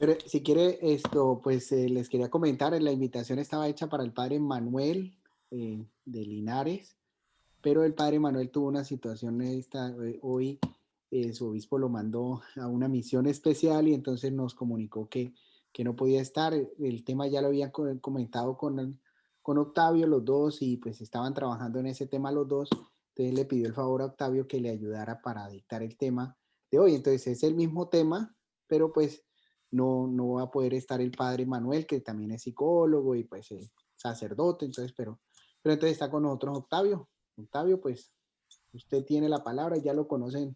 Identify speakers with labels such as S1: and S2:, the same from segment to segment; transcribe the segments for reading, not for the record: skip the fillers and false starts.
S1: Pero si quiere esto, pues les quería comentar, la invitación estaba hecha para el padre Manuel de Linares, pero el padre Manuel tuvo una situación hoy, su obispo lo mandó a una misión especial y entonces nos comunicó que no podía estar. El tema ya lo habían comentado con Octavio los dos y pues estaban trabajando en ese tema los dos. Entonces le pidió el favor a Octavio que le ayudara para dictar el tema de hoy. Entonces es el mismo tema, pero pues no va a poder estar el padre Manuel, que también es psicólogo y pues sacerdote, entonces, pero entonces está con nosotros Octavio. Octavio, pues usted tiene la palabra, ya lo conocen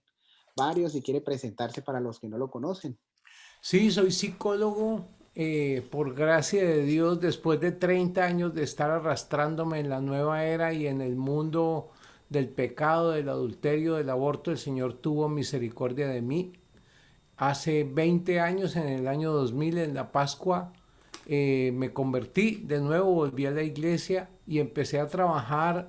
S1: varios y quiere presentarse para los que no lo conocen.
S2: Sí, soy psicólogo por gracia de Dios, después de 30 años de estar arrastrándome en la nueva era y en el mundo del pecado, del adulterio, del aborto, el Señor tuvo misericordia de mí. Hace 20 años, en el año 2000, en la Pascua, me convertí de nuevo, volví a la iglesia y empecé a trabajar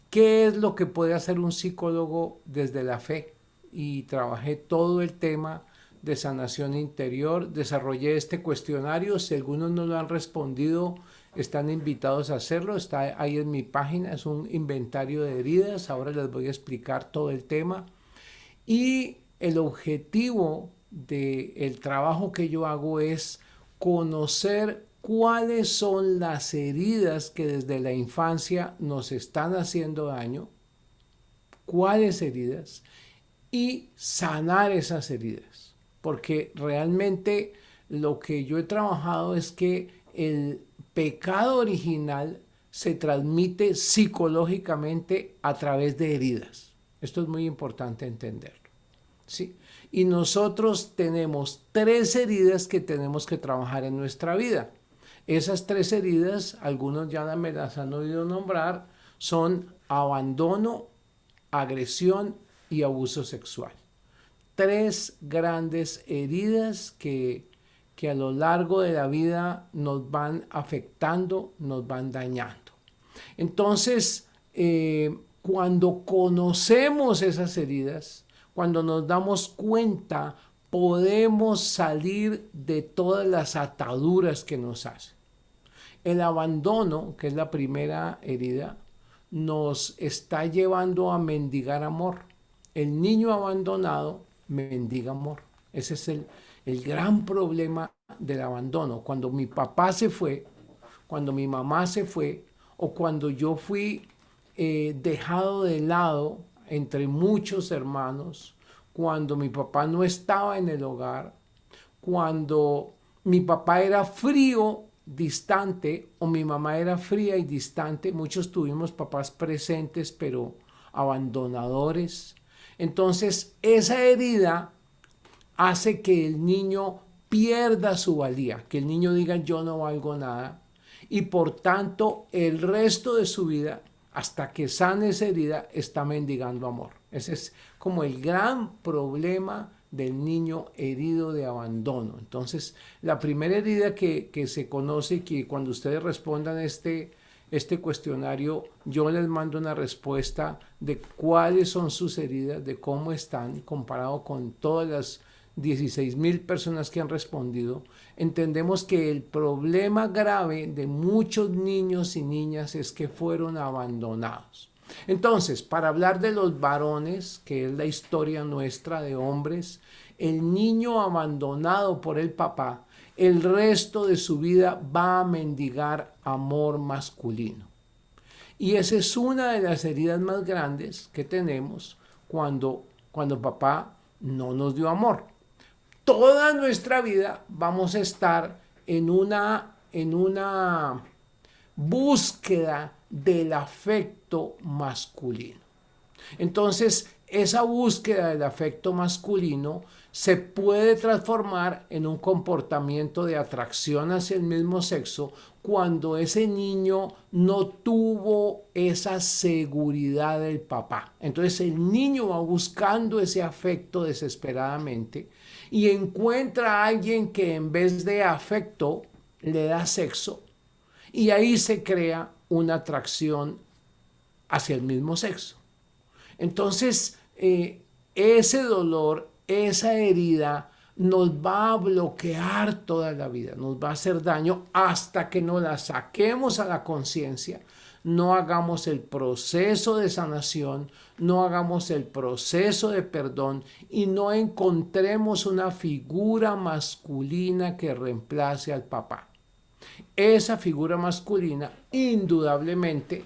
S2: qué es lo que puede hacer un psicólogo desde la fe. Y trabajé todo el tema de sanación interior, desarrollé este cuestionario, si algunos no lo han respondido, están invitados a hacerlo, está ahí en mi página, es un inventario de heridas, ahora les voy a explicar todo el tema. Y el objetivo del trabajo que yo hago es conocer cuáles son las heridas que desde la infancia nos están haciendo daño, cuáles heridas, y sanar esas heridas. Porque realmente lo que yo he trabajado es que el pecado original se transmite psicológicamente a través de heridas. Esto es muy importante entenderlo. ¿Sí? Y nosotros tenemos tres heridas que tenemos que trabajar en nuestra vida. Esas tres heridas, algunos ya me las han oído nombrar, son abandono, agresión y abuso sexual. Tres grandes heridas que a lo largo de la vida nos van afectando, nos van dañando. Entonces, cuando conocemos esas heridas, cuando nos damos cuenta, podemos salir de todas las ataduras que nos hacen. El abandono, que es la primera herida, nos está llevando a mendigar amor. El niño abandonado mendiga amor. Ese es el gran problema del abandono. Cuando mi papá se fue, cuando mi mamá se fue, o cuando yo fui dejado de lado entre muchos hermanos, cuando mi papá no estaba en el hogar, cuando mi papá era frío, distante, o mi mamá era fría y distante. Muchos tuvimos papás presentes, pero abandonadores. Entonces, esa herida hace que el niño pierda su valía, que el niño diga yo no valgo nada, y por tanto el resto de su vida, hasta que sane esa herida, está mendigando amor. Ese es como el gran problema del niño herido de abandono. Entonces, la primera herida que se conoce, que cuando ustedes respondan este cuestionario, yo les mando una respuesta de cuáles son sus heridas, de cómo están comparado con todas las 16,000 personas que han respondido. Entendemos que el problema grave de muchos niños y niñas es que fueron abandonados. Entonces, para hablar de los varones, que es la historia nuestra de hombres, el niño abandonado por el papá, el resto de su vida va a mendigar amor masculino. Y esa es una de las heridas más grandes que tenemos cuando papá no nos dio amor. Toda nuestra vida vamos a estar en una búsqueda del afecto masculino. Entonces, esa búsqueda del afecto masculino se puede transformar en un comportamiento de atracción hacia el mismo sexo cuando ese niño no tuvo esa seguridad del papá. Entonces el niño va buscando ese afecto desesperadamente y encuentra a alguien que en vez de afecto le da sexo y ahí se crea una atracción hacia el mismo sexo. Entonces, ese dolor, esa herida nos va a bloquear toda la vida, nos va a hacer daño hasta que no la saquemos a la conciencia, no hagamos el proceso de sanación, no hagamos el proceso de perdón y no encontremos una figura masculina que reemplace al papá. Esa figura masculina, indudablemente,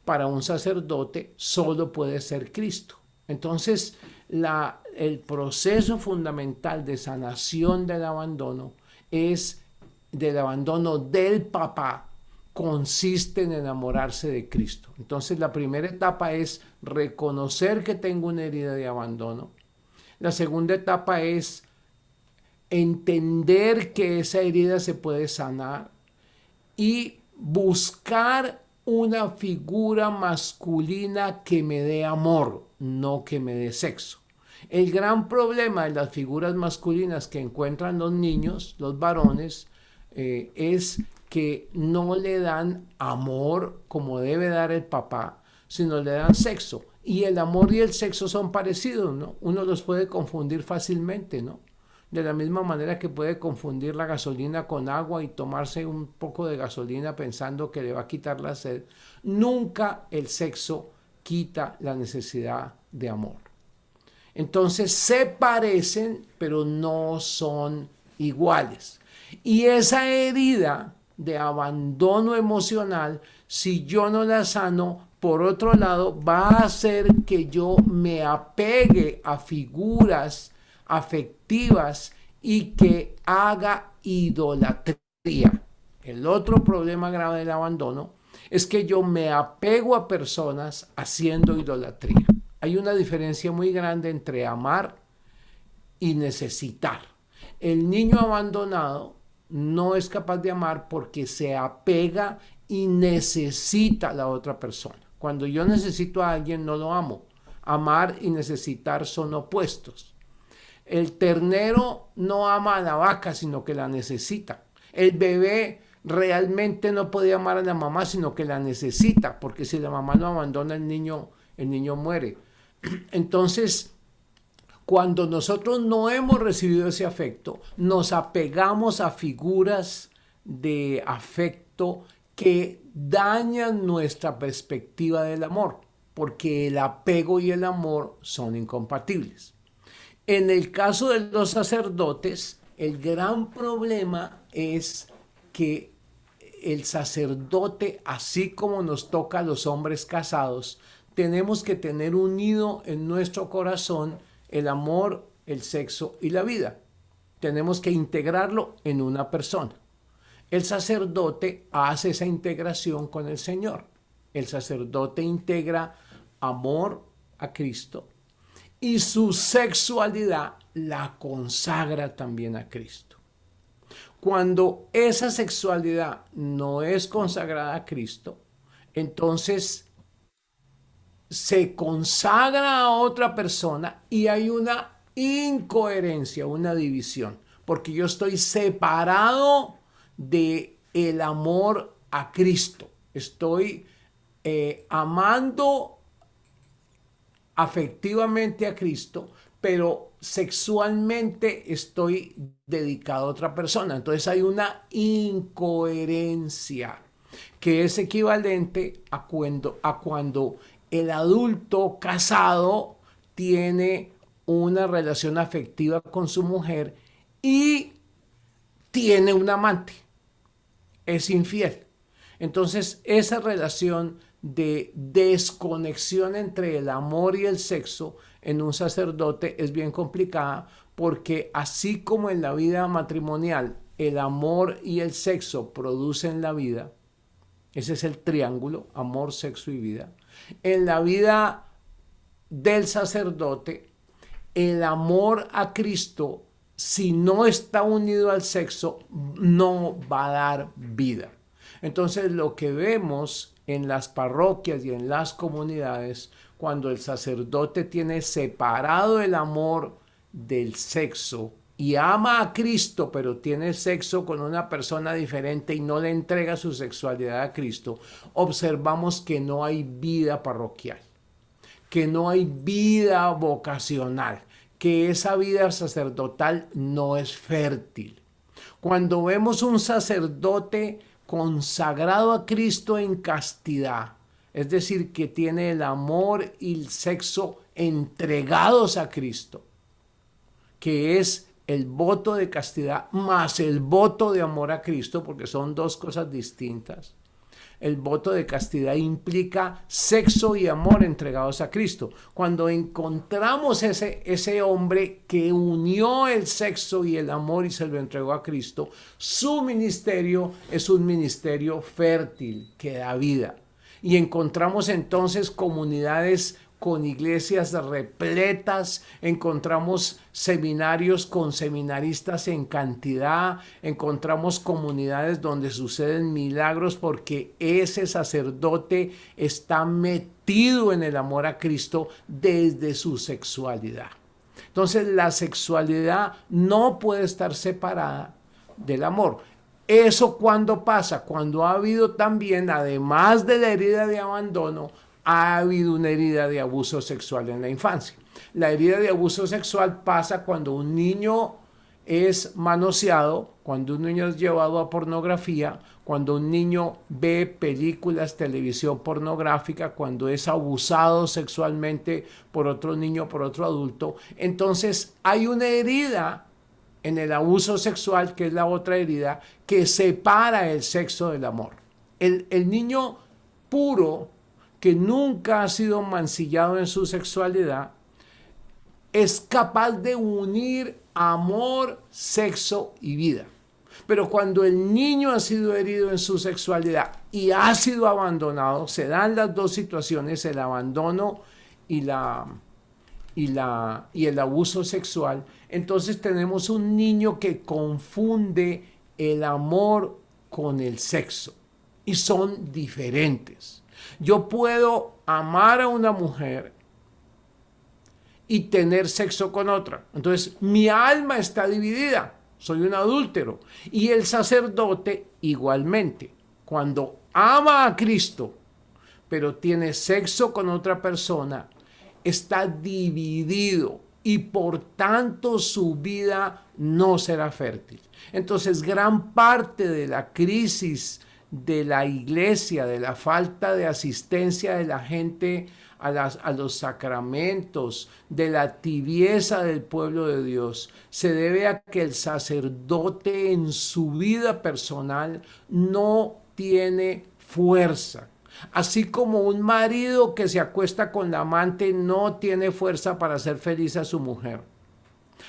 S2: para un sacerdote solo puede ser Cristo. Entonces, el proceso fundamental de sanación del abandono del papá, consiste en enamorarse de Cristo. Entonces, la primera etapa es reconocer que tengo una herida de abandono. La segunda etapa es entender que esa herida se puede sanar y buscar una figura masculina que me dé amor, no que me dé sexo. El gran problema de las figuras masculinas que encuentran los niños, los varones, es que no le dan amor como debe dar el papá, sino le dan sexo. Y el amor y el sexo son parecidos, ¿no? Uno los puede confundir fácilmente, ¿no? De la misma manera que puede confundir la gasolina con agua y tomarse un poco de gasolina pensando que le va a quitar la sed. Nunca el sexo quita la necesidad de amor. Entonces se parecen, pero no son iguales. Y esa herida de abandono emocional, si yo no la sano, por otro lado, va a hacer que yo me apegue a figuras afectivas y que haga idolatría. El otro problema grave del abandono es que yo me apego a personas haciendo idolatría. Hay una diferencia muy grande entre amar y necesitar. El niño abandonado no es capaz de amar porque se apega y necesita a la otra persona. Cuando yo necesito a alguien, no lo amo. Amar y necesitar son opuestos. El ternero no ama a la vaca, sino que la necesita. El bebé realmente no puede amar a la mamá, sino que la necesita, porque si la mamá lo abandona, el niño muere. Entonces, cuando nosotros no hemos recibido ese afecto, nos apegamos a figuras de afecto que dañan nuestra perspectiva del amor, porque el apego y el amor son incompatibles. En el caso de los sacerdotes, el gran problema es que el sacerdote, así como nos toca a los hombres casados, tenemos que tener unido en nuestro corazón el amor, el sexo y la vida. Tenemos que integrarlo en una persona. El sacerdote hace esa integración con el Señor. El sacerdote integra amor a Cristo y su sexualidad la consagra también a Cristo. Cuando esa sexualidad no es consagrada a Cristo, entonces se consagra a otra persona y hay una incoherencia, una división, porque yo estoy separado de el amor a Cristo. Estoy amando afectivamente a Cristo, pero sexualmente estoy dedicado a otra persona. Entonces hay una incoherencia que es equivalente a cuando el adulto casado tiene una relación afectiva con su mujer y tiene un amante, es infiel. Entonces, esa relación de desconexión entre el amor y el sexo en un sacerdote es bien complicada, porque así como en la vida matrimonial el amor y el sexo producen la vida, ese es el triángulo, amor, sexo y vida. En la vida del sacerdote, el amor a Cristo, si no está unido al sexo, no va a dar vida. Entonces, lo que vemos en las parroquias y en las comunidades, cuando el sacerdote tiene separado el amor del sexo y ama a Cristo, pero tiene sexo con una persona diferente y no le entrega su sexualidad a Cristo, observamos que no hay vida parroquial, que no hay vida vocacional, que esa vida sacerdotal no es fértil. Cuando vemos un sacerdote consagrado a Cristo en castidad, es decir, que tiene el amor y el sexo entregados a Cristo, que es el voto de castidad más el voto de amor a Cristo, porque son dos cosas distintas. El voto de castidad implica sexo y amor entregados a Cristo. Cuando encontramos ese hombre que unió el sexo y el amor y se lo entregó a Cristo, su ministerio es un ministerio fértil que da vida. Y encontramos entonces comunidades con iglesias repletas, encontramos seminarios con seminaristas en cantidad, encontramos comunidades donde suceden milagros porque ese sacerdote está metido en el amor a Cristo desde su sexualidad. Entonces la sexualidad no puede estar separada del amor. ¿Eso cuándo pasa? Cuando ha habido también, además de la herida de abandono, ha habido una herida de abuso sexual en la infancia. La herida de abuso sexual pasa cuando un niño es manoseado, cuando un niño es llevado a pornografía, cuando un niño ve películas, televisión pornográfica, cuando es abusado sexualmente por otro niño, por otro adulto. Entonces hay una herida en el abuso sexual, que es la otra herida, que separa el sexo del amor. El niño puro, que nunca ha sido mancillado en su sexualidad, es capaz de unir amor, sexo y vida. Pero cuando el niño ha sido herido en su sexualidad y ha sido abandonado, se dan las dos situaciones, el abandono y el abuso sexual. Entonces tenemos un niño que confunde el amor con el sexo y son diferentes. Yo puedo amar a una mujer y tener sexo con otra. Entonces mi alma está dividida. Soy un adúltero. Y el sacerdote igualmente. Cuando ama a Cristo, pero tiene sexo con otra persona, está dividido y por tanto su vida no será fértil. Entonces gran parte de la crisis de la iglesia, de la falta de asistencia de la gente a los sacramentos, de la tibieza del pueblo de Dios, se debe a que el sacerdote en su vida personal no tiene fuerza. Así como un marido que se acuesta con la amante no tiene fuerza para hacer feliz a su mujer.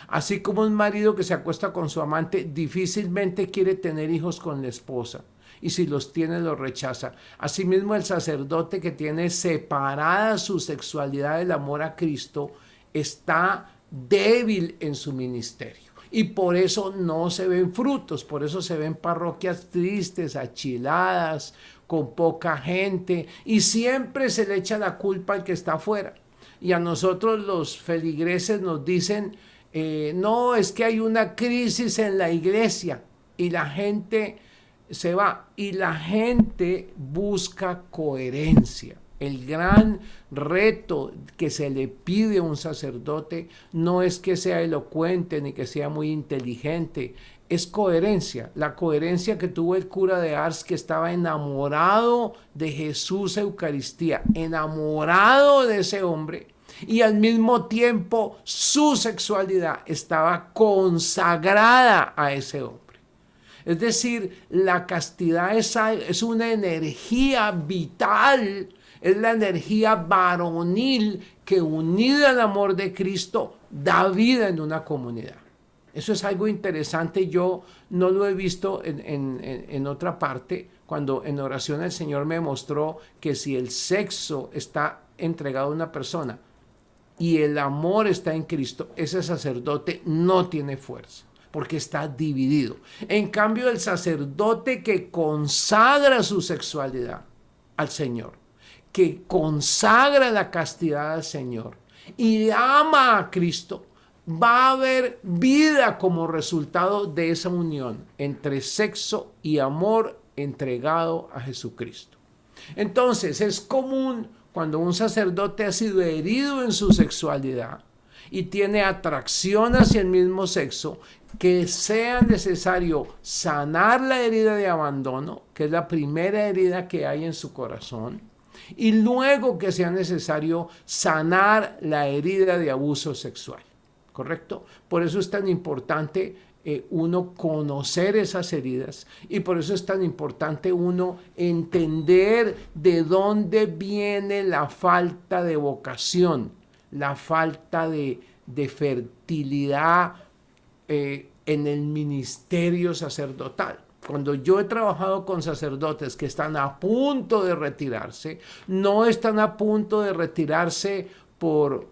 S2: Así como un marido que se acuesta con su amante difícilmente quiere tener hijos con la esposa. Y si los tiene, los rechaza. Asimismo, el sacerdote que tiene separada su sexualidad del amor a Cristo está débil en su ministerio. Y por eso no se ven frutos, por eso se ven parroquias tristes, achiladas, con poca gente. Y siempre se le echa la culpa al que está afuera. Y a nosotros los feligreses nos dicen, no, es que hay una crisis en la iglesia y la gente se va y la gente busca coherencia. El gran reto que se le pide a un sacerdote no es que sea elocuente ni que sea muy inteligente, es coherencia. La coherencia que tuvo el cura de Ars, que estaba enamorado de Jesús Eucaristía, enamorado de ese hombre, y al mismo tiempo su sexualidad estaba consagrada a ese hombre. Es decir, la castidad es una energía vital, es la energía varonil que unida al amor de Cristo da vida en una comunidad. Eso es algo interesante, yo no lo he visto en otra parte, cuando en oración el Señor me mostró que si el sexo está entregado a una persona y el amor está en Cristo, ese sacerdote no tiene fuerza, porque está dividido. En cambio, el sacerdote que consagra su sexualidad al Señor, que consagra la castidad al Señor y ama a Cristo, va a haber vida como resultado de esa unión entre sexo y amor entregado a Jesucristo. Entonces, es común cuando un sacerdote ha sido herido en su sexualidad y tiene atracción hacia el mismo sexo, que sea necesario sanar la herida de abandono, que es la primera herida que hay en su corazón, y luego que sea necesario sanar la herida de abuso sexual, ¿correcto? Por eso es tan importante uno conocer esas heridas, y por eso es tan importante uno entender de dónde viene la falta de vocación, la falta de fertilidad en el ministerio sacerdotal. Cuando yo he trabajado con sacerdotes que están a punto de retirarse, no están a punto de retirarse por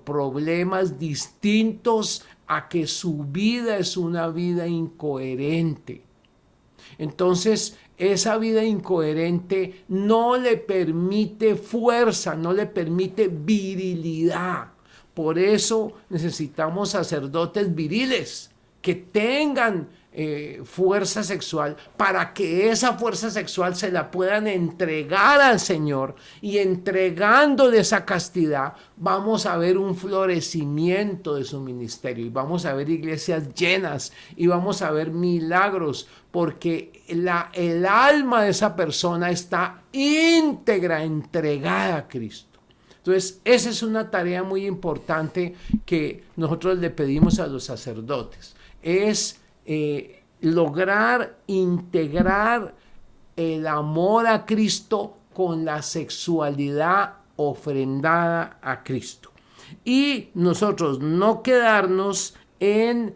S2: problemas distintos a que su vida es una vida incoherente. Entonces, esa vida incoherente no le permite fuerza, no le permite virilidad. Por eso necesitamos sacerdotes viriles que tengan fuerza sexual, para que esa fuerza sexual se la puedan entregar al Señor, y entregándole esa castidad vamos a ver un florecimiento de su ministerio, y vamos a ver iglesias llenas, y vamos a ver milagros, porque el alma de esa persona está íntegra, entregada a Cristo. Entonces, esa es una tarea muy importante que nosotros le pedimos a los sacerdotes, es lograr integrar el amor a Cristo con la sexualidad ofrendada a Cristo. Y nosotros no quedarnos en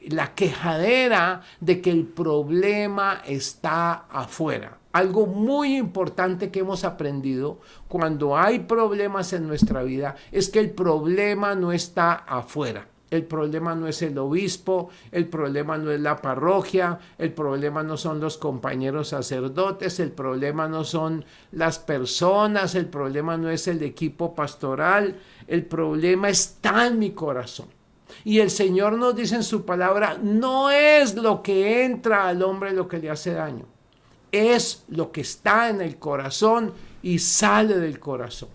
S2: la quejadera de que el problema está afuera. Algo muy importante que hemos aprendido cuando hay problemas en nuestra vida es que el problema no está afuera. El problema no es el obispo, el problema no es la parroquia, el problema no son los compañeros sacerdotes, el problema no son las personas, el problema no es el equipo pastoral, el problema está en mi corazón. Y el Señor nos dice en su palabra, no es lo que entra al hombre lo que le hace daño, es lo que está en el corazón y sale del corazón.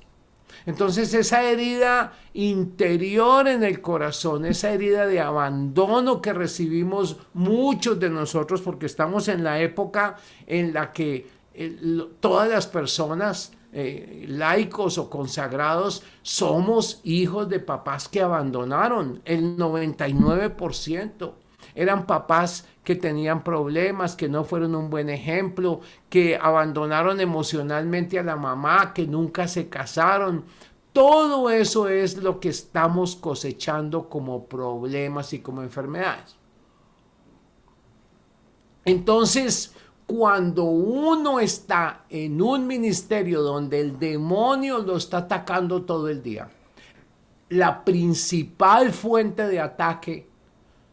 S2: Entonces esa herida interior en el corazón, esa herida de abandono que recibimos muchos de nosotros, porque estamos en la época en la que todas las personas, laicos o consagrados, somos hijos de papás que abandonaron. El 99% eran papás que tenían problemas, que no fueron un buen ejemplo, que abandonaron emocionalmente a la mamá, que nunca se casaron. Todo eso es lo que estamos cosechando como problemas y como enfermedades. Entonces, cuando uno está en un ministerio donde el demonio lo está atacando todo el día, la principal fuente de ataque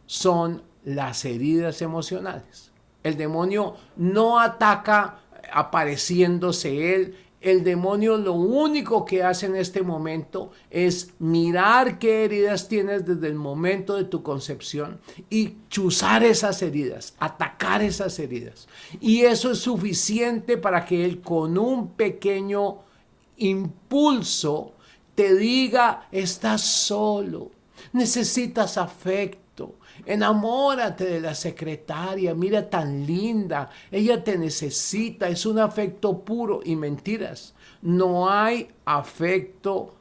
S2: son las heridas emocionales. El demonio no ataca apareciéndose él. El demonio lo único que hace en este momento es mirar qué heridas tienes desde el momento de tu concepción y chuzar esas heridas, atacar esas heridas. Y eso es suficiente para que él, con un pequeño impulso, te diga: estás solo, necesitas afecto. Enamórate de la secretaria, mira tan linda, ella te necesita, es un afecto puro. Y mentiras, no hay afecto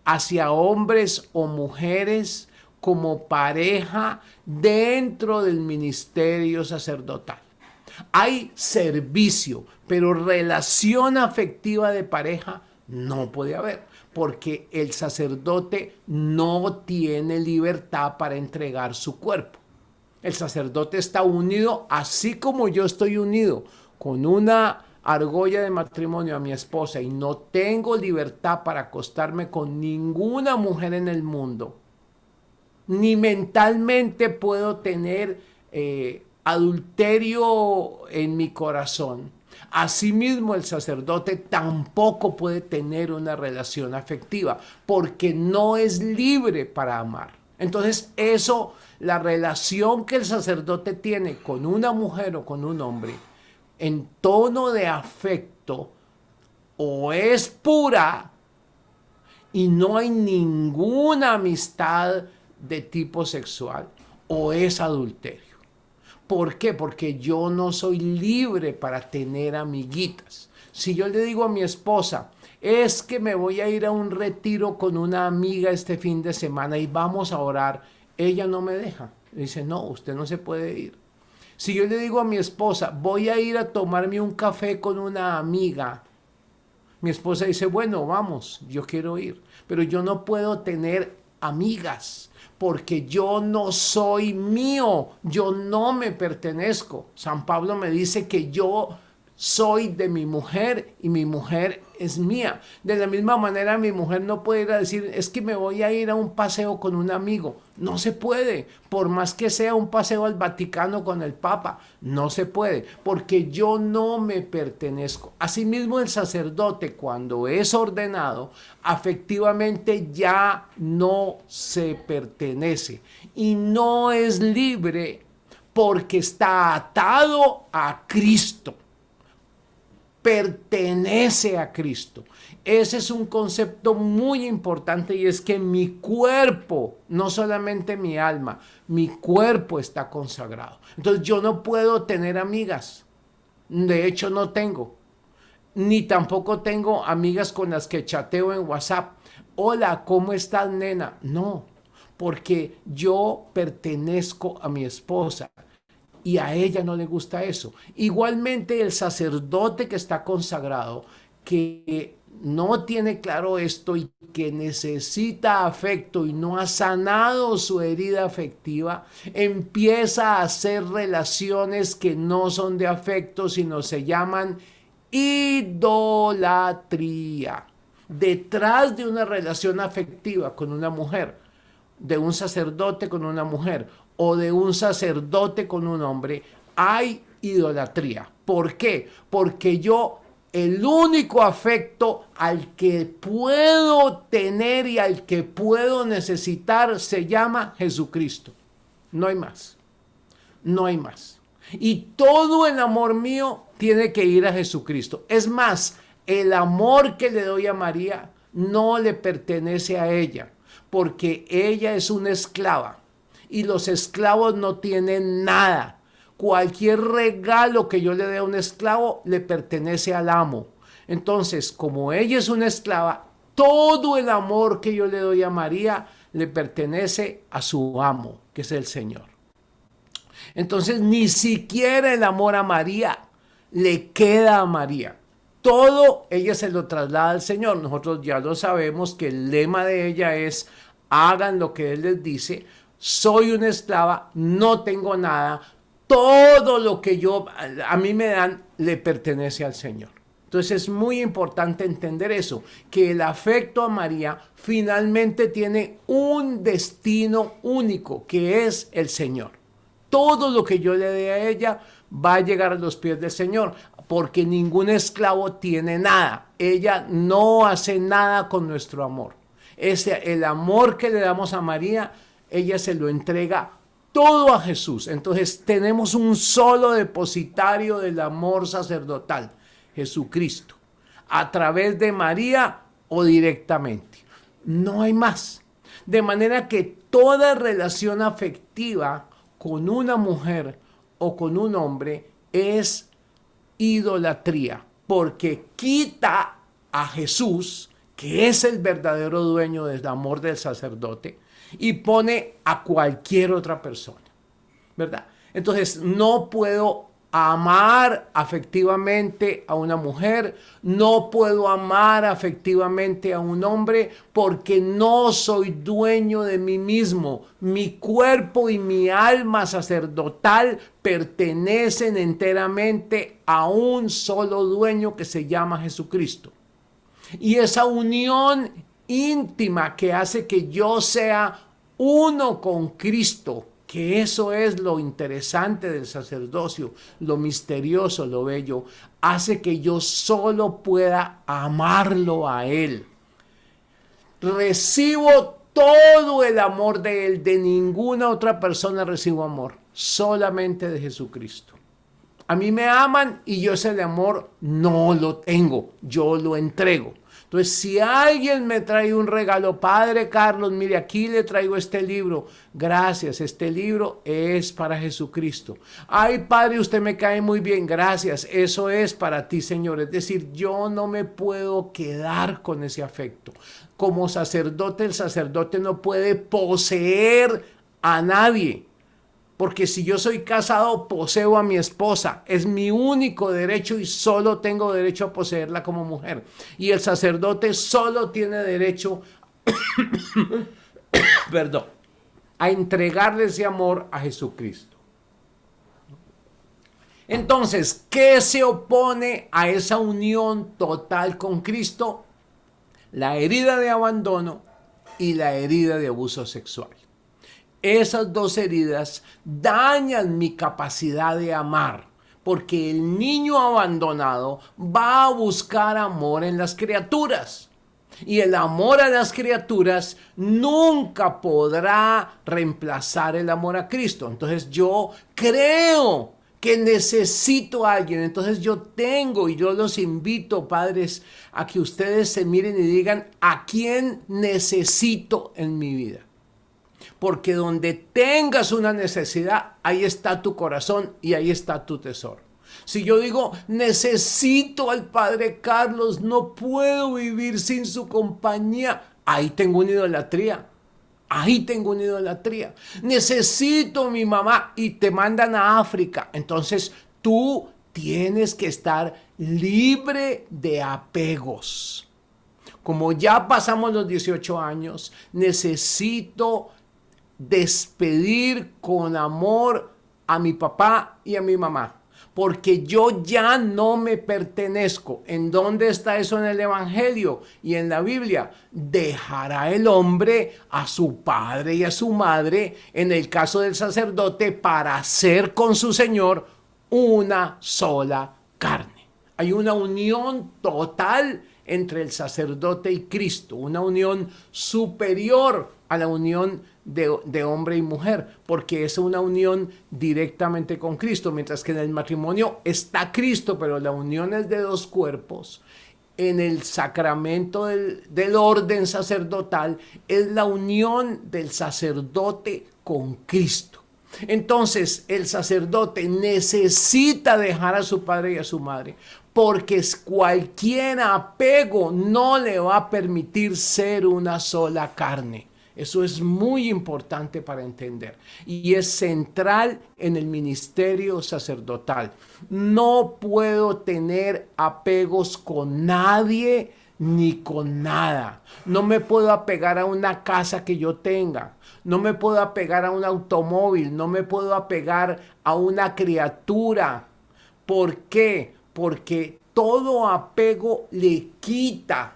S2: hacia hombres o mujeres como pareja dentro del ministerio sacerdotal. Hay servicio, pero relación afectiva de pareja no puede haber, porque el sacerdote no tiene libertad para entregar su cuerpo. El sacerdote está unido, así como yo estoy unido con una argolla de matrimonio a mi esposa, y no tengo libertad para acostarme con ninguna mujer en el mundo, ni mentalmente puedo tener adulterio en mi corazón. Asimismo, el sacerdote tampoco puede tener una relación afectiva porque no es libre para amar. Entonces, la relación que el sacerdote tiene con una mujer o con un hombre en tono de afecto, o es pura y no hay ninguna amistad de tipo sexual, o es adulterio. ¿Por qué? Porque yo no soy libre para tener amiguitas. Si yo le digo a mi esposa, es que me voy a ir a un retiro con una amiga este fin de semana y vamos a orar, ella no me deja. Dice, no, usted no se puede ir. Si yo le digo a mi esposa, voy a ir a tomarme un café con una amiga, mi esposa dice, bueno, vamos, yo quiero ir, pero yo no puedo tener amigas porque yo no soy mío, yo no me pertenezco. San Pablo me dice que yo soy de mi mujer y mi mujer es mía. De la misma manera, mi mujer no puede ir a decir, es que me voy a ir a un paseo con un amigo. No se puede, por más que sea un paseo al Vaticano con el Papa, no se puede, porque yo no me pertenezco. Asimismo, el sacerdote, cuando es ordenado, afectivamente ya no se pertenece y no es libre porque está atado a Cristo. Pertenece a Cristo. Ese es un concepto muy importante, y es que mi cuerpo, no solamente mi alma, mi cuerpo está consagrado. Entonces yo no puedo tener amigas. De hecho no tengo. Ni tampoco tengo amigas con las que chateo en WhatsApp. Hola, ¿cómo estás, nena? No, porque yo pertenezco a mi esposa. Y a ella no le gusta eso. Igualmente el sacerdote que está consagrado, que no tiene claro esto y que necesita afecto y no ha sanado su herida afectiva, empieza a hacer relaciones que no son de afecto, sino se llaman idolatría. Detrás de una relación afectiva con una mujer, de un sacerdote con una mujer o de un sacerdote con un hombre, hay idolatría. ¿Por qué? Porque yo, el único afecto al que puedo tener y al que puedo necesitar se llama Jesucristo. No hay más. No hay más. Y todo el amor mío tiene que ir a Jesucristo. Es más, el amor que le doy a María no le pertenece a ella, porque ella es una esclava y los esclavos no tienen nada. Cualquier regalo que yo le dé a un esclavo le pertenece al amo. Entonces, como ella es una esclava, todo el amor que yo le doy a María le pertenece a su amo, que es el Señor. Entonces, ni siquiera el amor a María le queda a María. Todo ella se lo traslada al Señor. Nosotros ya lo sabemos que el lema de ella es: hagan lo que Él les dice. Soy una esclava, no tengo nada. Todo lo que a mí me dan le pertenece al Señor. Entonces es muy importante entender eso, que el afecto a María finalmente tiene un destino único, que es el Señor. Todo lo que yo le dé a ella va a llegar a los pies del Señor, porque ningún esclavo tiene nada. Ella no hace nada con nuestro amor. El amor que le damos a María, ella se lo entrega todo a Jesús. Entonces tenemos un solo depositario del amor sacerdotal, Jesucristo, a través de María o directamente. No hay más. De manera que toda relación afectiva con una mujer o con un hombre es idolatría, porque quita a Jesús, que es el verdadero dueño del amor del sacerdote, y pone a cualquier otra persona, ¿verdad? Entonces no puedo amar afectivamente a una mujer, no puedo amar afectivamente a un hombre, porque no soy dueño de mí mismo. Mi cuerpo y mi alma sacerdotal pertenecen enteramente a un solo dueño, que se llama Jesucristo. Y esa unión íntima que hace que yo sea uno con Cristo, que eso es lo interesante del sacerdocio, lo misterioso, lo bello, hace que yo solo pueda amarlo a Él. Recibo todo el amor de Él, de ninguna otra persona recibo amor, solamente de Jesucristo. A mí me aman y yo ese amor no lo tengo, yo lo entrego. Entonces, si alguien me trae un regalo, Padre Carlos, mire, aquí le traigo este libro. Gracias, este libro es para Jesucristo. Ay, Padre, usted me cae muy bien. Gracias, eso es para ti, Señor. Es decir, yo no me puedo quedar con ese afecto. Como sacerdote, el sacerdote no puede poseer a nadie. Porque si yo soy casado, poseo a mi esposa. Es mi único derecho y solo tengo derecho a poseerla como mujer. Y el sacerdote solo tiene derecho, perdón, a entregarle ese amor a Jesucristo. Entonces, ¿qué se opone a esa unión total con Cristo? La herida de abandono y la herida de abuso sexual. Esas dos heridas dañan mi capacidad de amar, porque el niño abandonado va a buscar amor en las criaturas. Y el amor a las criaturas nunca podrá reemplazar el amor a Cristo. Entonces yo creo que necesito a alguien. Entonces yo tengo, y yo los invito, padres, a que ustedes se miren y digan, ¿a quién necesito en mi vida? Porque donde tengas una necesidad, ahí está tu corazón y ahí está tu tesoro. Si yo digo, necesito al Padre Carlos, no puedo vivir sin su compañía, ahí tengo una idolatría. Ahí tengo una idolatría. Necesito a mi mamá y te mandan a África. Entonces tú tienes que estar libre de apegos. Como ya pasamos los 18 años, necesito despedir con amor a mi papá y a mi mamá, porque yo ya no me pertenezco. ¿En dónde está eso en el Evangelio y en la Biblia? Dejará el hombre a su padre y a su madre, en el caso del sacerdote, para ser con su Señor una sola carne. Hay una unión total entre el sacerdote y Cristo, una unión superior a la unión de hombre y mujer, porque es una unión directamente con Cristo, mientras que en el matrimonio está Cristo, pero la unión es de dos cuerpos. En el sacramento del orden sacerdotal es la unión del sacerdote con Cristo. Entonces el sacerdote necesita dejar a su padre y a su madre, porque cualquier apego no le va a permitir ser una sola carne. Eso es muy importante para entender y es central en el ministerio sacerdotal. No puedo tener apegos con nadie ni con nada. No me puedo apegar a una casa que yo tenga. No me puedo apegar a un automóvil. No me puedo apegar a una criatura. ¿Por qué? Porque todo apego le quita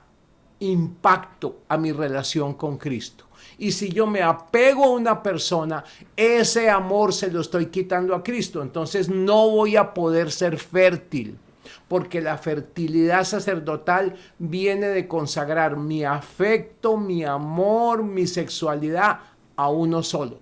S2: impacto a mi relación con Cristo. Y si yo me apego a una persona, ese amor se lo estoy quitando a Cristo. Entonces no voy a poder ser fértil, porque la fertilidad sacerdotal viene de consagrar mi afecto, mi amor, mi sexualidad a uno solo.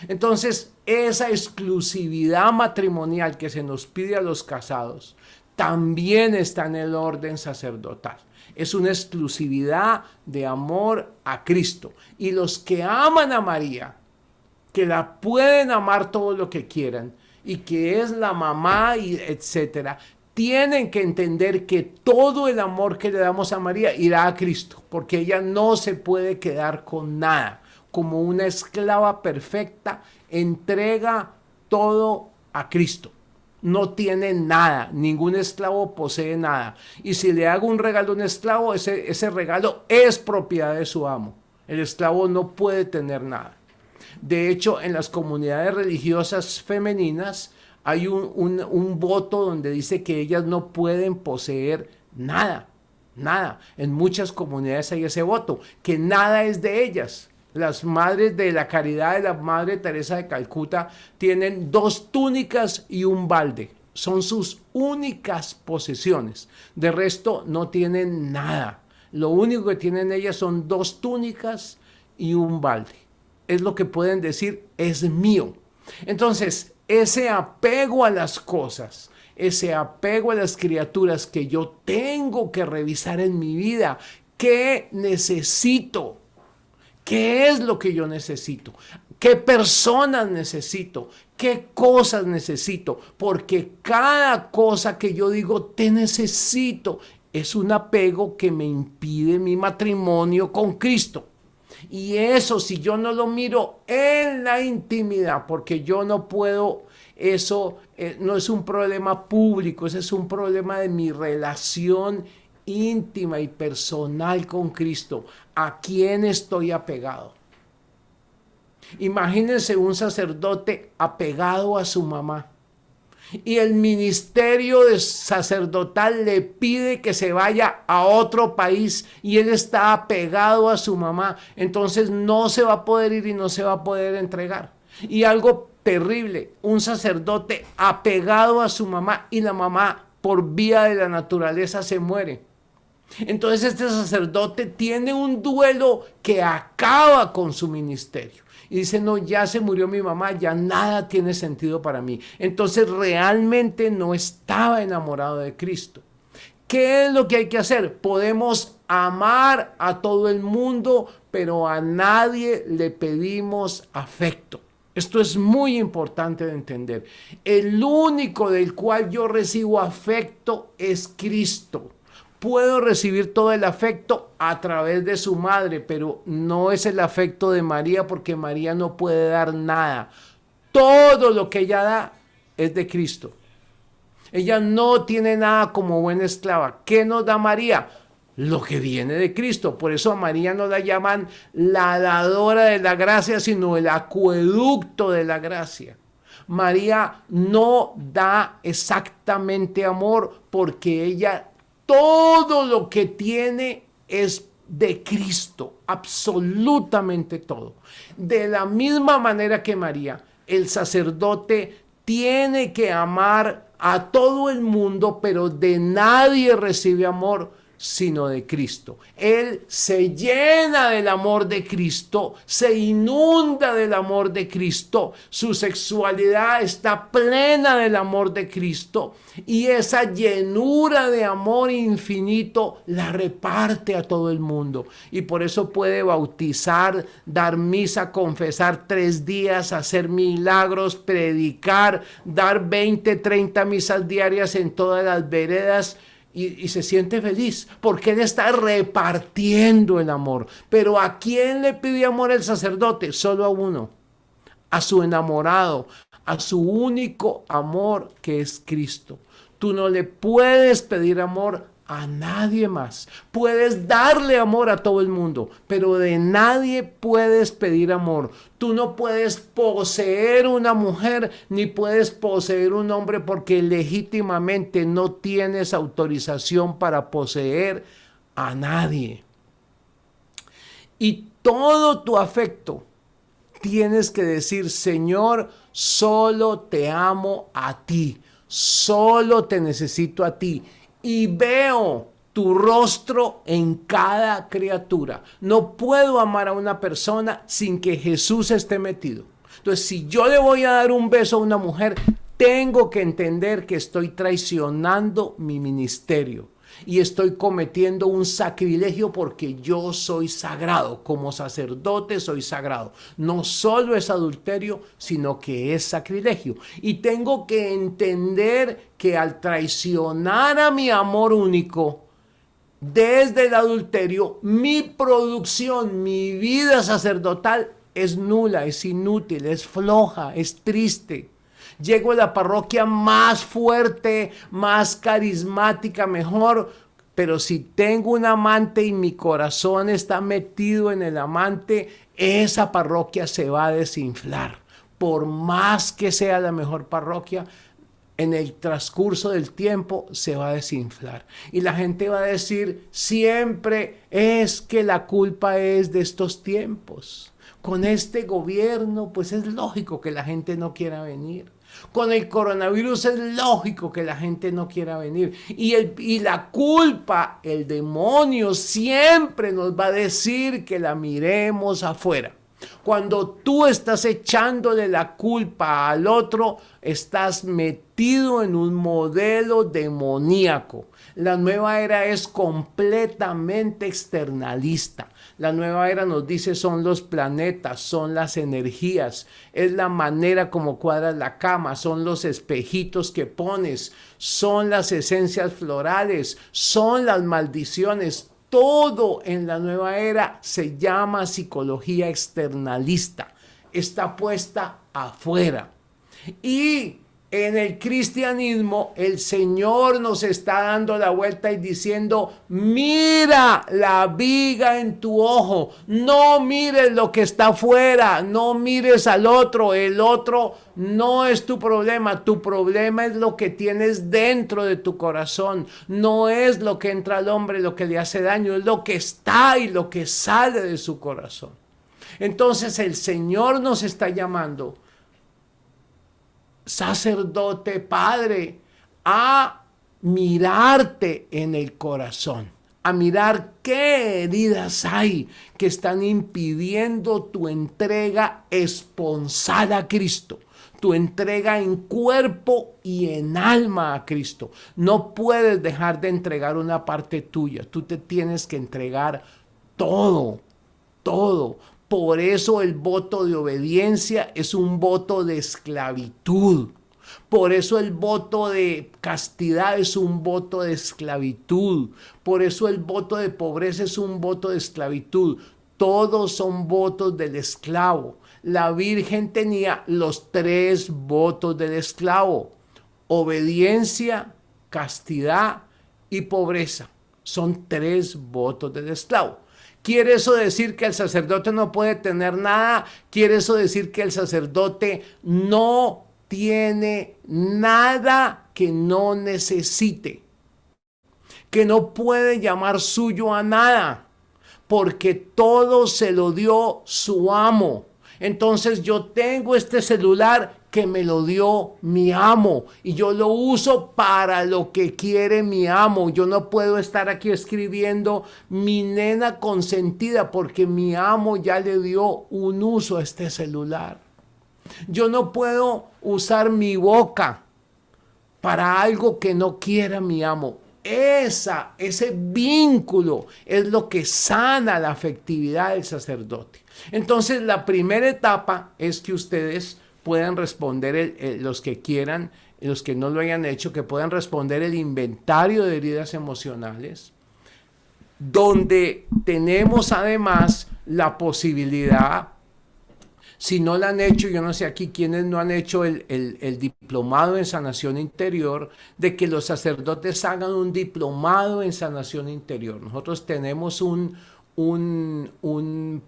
S2: Entonces esa exclusividad matrimonial que se nos pide a los casados también está en el orden sacerdotal. Es una exclusividad de amor a Cristo. Y los que aman a María, que la pueden amar todo lo que quieran, y que es la mamá, y etcétera, tienen que entender que todo el amor que le damos a María irá a Cristo, porque ella no se puede quedar con nada. Como una esclava perfecta, entrega todo a Cristo. No tiene nada, ningún esclavo posee nada. Y si le hago un regalo a un esclavo, ese regalo es propiedad de su amo. El esclavo no puede tener nada. De hecho, en las comunidades religiosas femeninas hay un voto donde dice que ellas no pueden poseer nada, nada. En muchas comunidades hay ese voto, que nada es de ellas. Las madres de la caridad de la Madre Teresa de Calcuta tienen 2 túnicas y un balde. Son sus únicas posesiones. De resto no tienen nada. Lo único que tienen ellas son 2 túnicas y un balde. Es lo que pueden decir, es mío. Entonces, ese apego a las cosas, ese apego a las criaturas que yo tengo que revisar en mi vida, ¿Qué necesito? ¿Qué es lo que yo necesito? ¿Qué personas necesito? ¿Qué cosas necesito? Porque cada cosa que yo digo te necesito es un apego que me impide mi matrimonio con Cristo. Y eso, si yo no lo miro en la intimidad, porque yo no puedo, eso no es un problema público, ese es un problema de mi relación íntima y personal con Cristo. ¿A quién estoy apegado? Imagínense un sacerdote apegado a su mamá. Y el ministerio sacerdotal le pide que se vaya a otro país y él está apegado a su mamá, entonces no se va a poder ir y no se va a poder entregar. Y algo terrible, un sacerdote apegado a su mamá y la mamá por vía de la naturaleza se muere. Entonces este sacerdote tiene un duelo que acaba con su ministerio. Y dice, no, ya se murió mi mamá, ya nada tiene sentido para mí. Entonces realmente no estaba enamorado de Cristo. ¿Qué es lo que hay que hacer? Podemos amar a todo el mundo, pero a nadie le pedimos afecto. Esto es muy importante de entender. El único del cual yo recibo afecto es Cristo. Puedo recibir todo el afecto a través de su madre, pero no es el afecto de María porque María no puede dar nada. Todo lo que ella da es de Cristo. Ella no tiene nada como buena esclava. ¿Qué nos da María? Lo que viene de Cristo. Por eso a María no la llaman la dadora de la gracia, sino el acueducto de la gracia. María no da exactamente amor porque ella todo lo que tiene es de Cristo, absolutamente todo. De la misma manera que María, el sacerdote tiene que amar a todo el mundo, pero de nadie recibe amor sino de Cristo. Él se llena del amor de Cristo, se inunda del amor de Cristo, su sexualidad está plena del amor de Cristo y esa llenura de amor infinito la reparte a todo el mundo y por eso puede bautizar, dar misa, confesar 3 días, hacer milagros, predicar, dar 20, 30 misas diarias en todas las veredas. Y se siente feliz porque él está repartiendo el amor. Pero ¿a quién le pide amor el sacerdote? Solo a uno, a su enamorado, a su único amor que es Cristo. Tú no le puedes pedir amor a nadie más. Puedes darle amor a todo el mundo, pero de nadie puedes pedir amor. Tú no puedes poseer una mujer ni puedes poseer un hombre porque legítimamente no tienes autorización para poseer a nadie. Y todo tu afecto tienes que decir, Señor, solo te amo a ti, solo te necesito a ti. Y veo tu rostro en cada criatura. No puedo amar a una persona sin que Jesús esté metido. Entonces, si yo le voy a dar un beso a una mujer, tengo que entender que estoy traicionando mi ministerio y estoy cometiendo un sacrilegio porque yo soy sagrado. Como sacerdote soy sagrado. No solo es adulterio, sino que es sacrilegio. Y tengo que entender que al traicionar a mi amor único, desde el adulterio, mi producción, mi vida sacerdotal es nula, es inútil, es floja, es triste. Llego a la parroquia más fuerte, más carismática, mejor, pero si tengo un amante y mi corazón está metido en el amante, esa parroquia se va a desinflar. Por más que sea la mejor parroquia, en el transcurso del tiempo se va a desinflar. Y la gente va a decir, siempre es que la culpa es de estos tiempos. Con este gobierno, pues es lógico que la gente no quiera venir. Con el coronavirus es lógico que la gente no quiera venir. Y la culpa, el demonio siempre nos va a decir que la miremos afuera. Cuando tú estás echándole la culpa al otro, estás metido en un modelo demoníaco. La nueva era es completamente externalista. La nueva era nos dice son los planetas, son las energías, es la manera como cuadras la cama, son los espejitos que pones, son las esencias florales, son las maldiciones. Todo en la nueva era se llama psicología externalista. Está puesta afuera. Y en el cristianismo el Señor nos está dando la vuelta y diciendo, mira la viga en tu ojo, no mires lo que está afuera, no mires al otro, el otro no es tu problema es lo que tienes dentro de tu corazón, no es lo que entra al hombre lo que le hace daño, es lo que está y lo que sale de su corazón. Entonces el Señor nos está llamando, sacerdote, padre, a mirarte en el corazón, a mirar qué heridas hay que están impidiendo tu entrega esponsal a Cristo, tu entrega en cuerpo y en alma a Cristo. No puedes dejar de entregar una parte tuya, tú te tienes que entregar todo, todo. Por eso el voto de obediencia es un voto de esclavitud. Por eso el voto de castidad es un voto de esclavitud. Por eso el voto de pobreza es un voto de esclavitud. Todos son votos del esclavo. La Virgen tenía los 3 votos del esclavo: obediencia, castidad y pobreza. Son 3 votos del esclavo. ¿Quiere eso decir que el sacerdote no puede tener nada? ¿Quiere eso decir que el sacerdote no tiene nada que no necesite? Que no puede llamar suyo a nada, porque todo se lo dio su amo. Entonces yo tengo este celular que me lo dio mi amo y yo lo uso para lo que quiere mi amo. Yo no puedo estar aquí escribiendo mi nena consentida porque mi amo ya le dio un uso a este celular. Yo no puedo usar mi boca para algo que no quiera mi amo. Ese vínculo es lo que sana la afectividad del sacerdote. Entonces la primera etapa es que ustedes puedan responder, los que quieran, los que no lo hayan hecho, que puedan responder el inventario de heridas emocionales, donde tenemos además la posibilidad, si no lo han hecho, yo no sé aquí quiénes no han hecho el diplomado en sanación interior, de que los sacerdotes hagan un diplomado en sanación interior. Nosotros tenemos un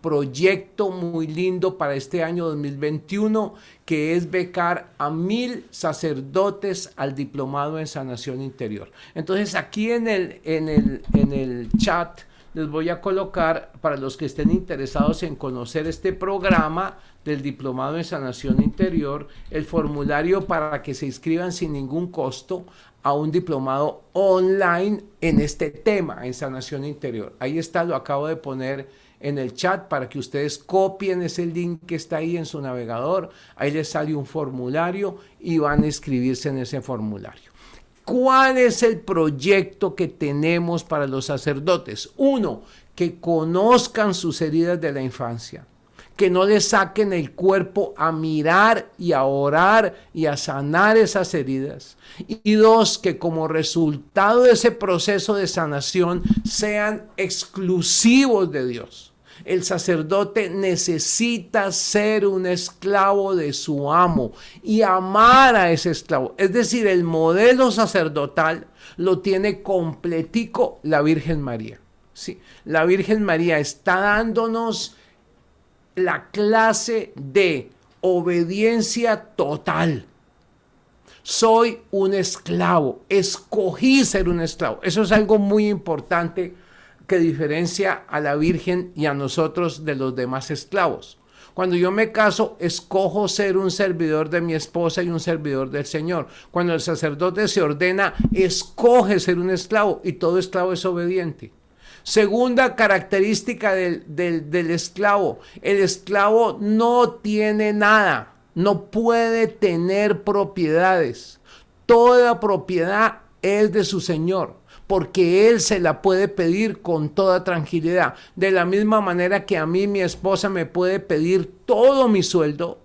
S2: proyecto muy lindo para este año 2021, que es becar a 1000 sacerdotes al diplomado en sanación interior. Entonces aquí en el chat les voy a colocar, para los que estén interesados en conocer este programa del diplomado en sanación interior, el formulario para que se inscriban sin ningún costo a un diplomado online en este tema, en sanación interior. Ahí está, lo acabo de poner en el chat para que ustedes copien ese link que está ahí en su navegador. Ahí les sale un formulario y van a inscribirse en ese formulario. ¿Cuál es el proyecto que tenemos para los sacerdotes? 1, que conozcan sus heridas de la infancia, que no les saquen el cuerpo a mirar y a orar y a sanar esas heridas. Y 2, que como resultado de ese proceso de sanación sean exclusivos de Dios. El sacerdote necesita ser un esclavo de su amo y amar a ese esclavo. Es decir, el modelo sacerdotal lo tiene completico la Virgen María. Sí, la Virgen María está dándonos la clase de obediencia total. Soy un esclavo, escogí ser un esclavo. Eso es algo muy importante que diferencia a la Virgen y a nosotros de los demás esclavos. Cuando yo me caso, escojo ser un servidor de mi esposa y un servidor del Señor. Cuando el sacerdote se ordena, escoge ser un esclavo y todo esclavo es obediente. Segunda característica del esclavo. El esclavo no tiene nada, no puede tener propiedades. Toda propiedad es de su señor, porque él se la puede pedir con toda tranquilidad. De la misma manera que a mí mi esposa me puede pedir todo mi sueldo,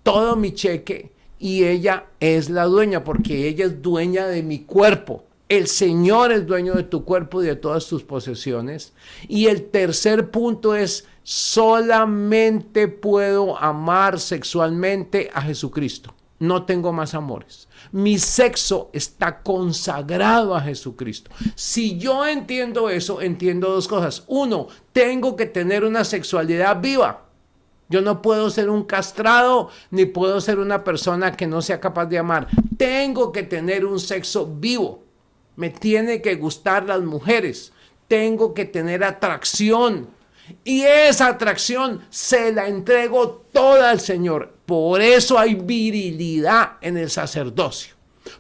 S2: todo mi cheque, y ella es la dueña, porque ella es dueña de mi cuerpo. El Señor es dueño de tu cuerpo y de todas tus posesiones. Y el tercer punto es, solamente puedo amar sexualmente a Jesucristo. No tengo más amores. Mi sexo está consagrado a Jesucristo. Si yo entiendo eso, entiendo dos cosas. Uno, tengo que tener una sexualidad viva. Yo no puedo ser un castrado, ni puedo ser una persona que no sea capaz de amar. Tengo que tener un sexo vivo. Me tiene que gustar las mujeres. Tengo que tener atracción. Y esa atracción se la entrego toda al Señor. Por eso hay virilidad en el sacerdocio.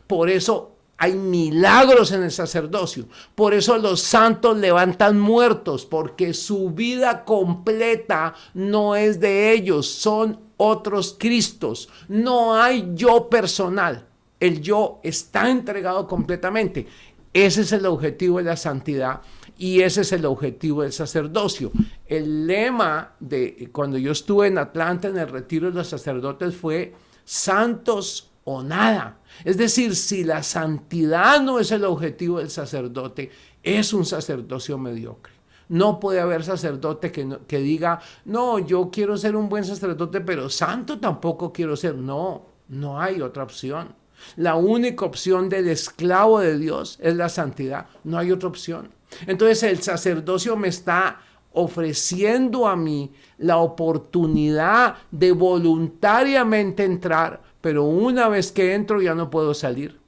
S2: Por eso hay milagros en el sacerdocio. Por eso los santos levantan muertos, porque su vida completa no es de ellos, son otros Cristos. No hay yo personal. El yo está entregado completamente. Ese es el objetivo de la santidad y ese es el objetivo del sacerdocio. El lema de cuando yo estuve en Atlanta en el retiro de los sacerdotes fue santos o nada. Es decir, si la santidad no es el objetivo del sacerdote, es un sacerdocio mediocre. No puede haber sacerdote que diga, no, yo quiero ser un buen sacerdote, pero santo tampoco quiero ser. No, no hay otra opción. La única opción del esclavo de Dios es la santidad. No hay otra opción. Entonces el sacerdocio me está ofreciendo a mí la oportunidad de voluntariamente entrar, pero una vez que entro ya no puedo salir.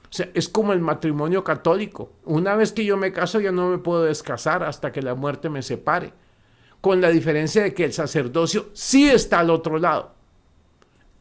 S2: O sea, es como el matrimonio católico. Una vez que yo me caso ya no me puedo descasar hasta que la muerte me separe. Con la diferencia de que el sacerdocio sí está al otro lado.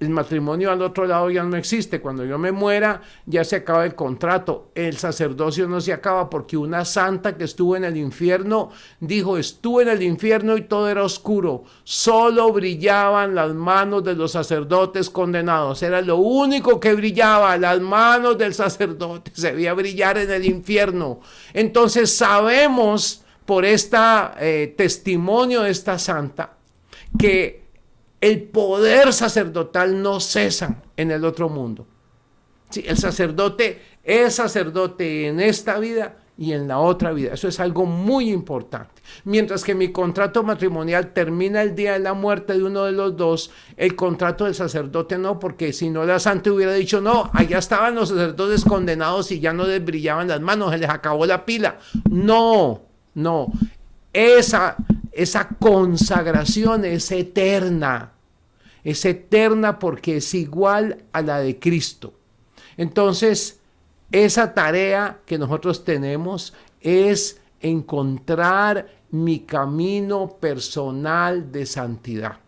S2: El matrimonio al otro lado ya no existe. Cuando yo me muera, ya se acaba el contrato. El sacerdocio no se acaba porque una santa que estuvo en el infierno dijo, estuve en el infierno y todo era oscuro. Solo brillaban las manos de los sacerdotes condenados. Era lo único que brillaba, las manos del sacerdote. Se veía brillar en el infierno. Entonces sabemos por este testimonio de esta santa que el poder sacerdotal no cesa en el otro mundo. Sí, el sacerdote es sacerdote en esta vida y en la otra vida. Eso es algo muy importante. Mientras que mi contrato matrimonial termina el día de la muerte de uno de los dos, el contrato del sacerdote no, porque si no la santa hubiera dicho, no, allá estaban los sacerdotes condenados y ya no les brillaban las manos, se les acabó la pila. No, no. Esa consagración es eterna porque es igual a la de Cristo. Entonces, esa tarea que nosotros tenemos es encontrar mi camino personal de santidad.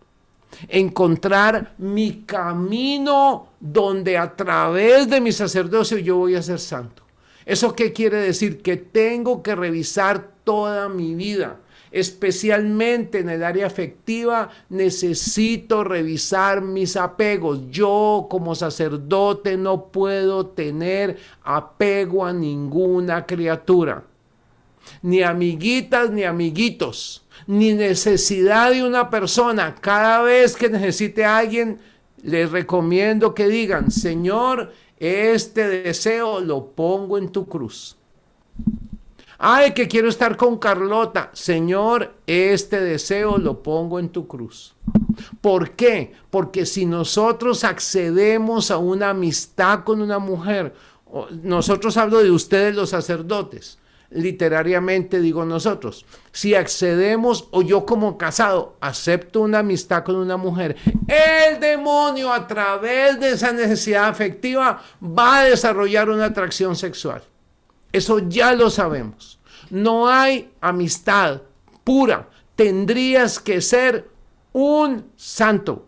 S2: Encontrar mi camino donde a través de mi sacerdocio yo voy a ser santo. ¿Eso qué quiere decir? Que tengo que revisar toda mi vida. Especialmente en el área afectiva, necesito revisar mis apegos. Yo como sacerdote no puedo tener apego a ninguna criatura. Ni amiguitas ni amiguitos. Ni necesidad de una persona. Cada vez que necesite a alguien, les recomiendo que digan, Señor, este deseo lo pongo en tu cruz. Ay, que quiero estar con Carlota. Señor, este deseo lo pongo en tu cruz. ¿Por qué? Porque si nosotros accedemos a una amistad con una mujer, nosotros hablo de ustedes los sacerdotes, literariamente digo nosotros, si accedemos o yo como casado acepto una amistad con una mujer, el demonio a través de esa necesidad afectiva va a desarrollar una atracción sexual. Eso ya lo sabemos. No hay amistad pura. Tendrías que ser un santo.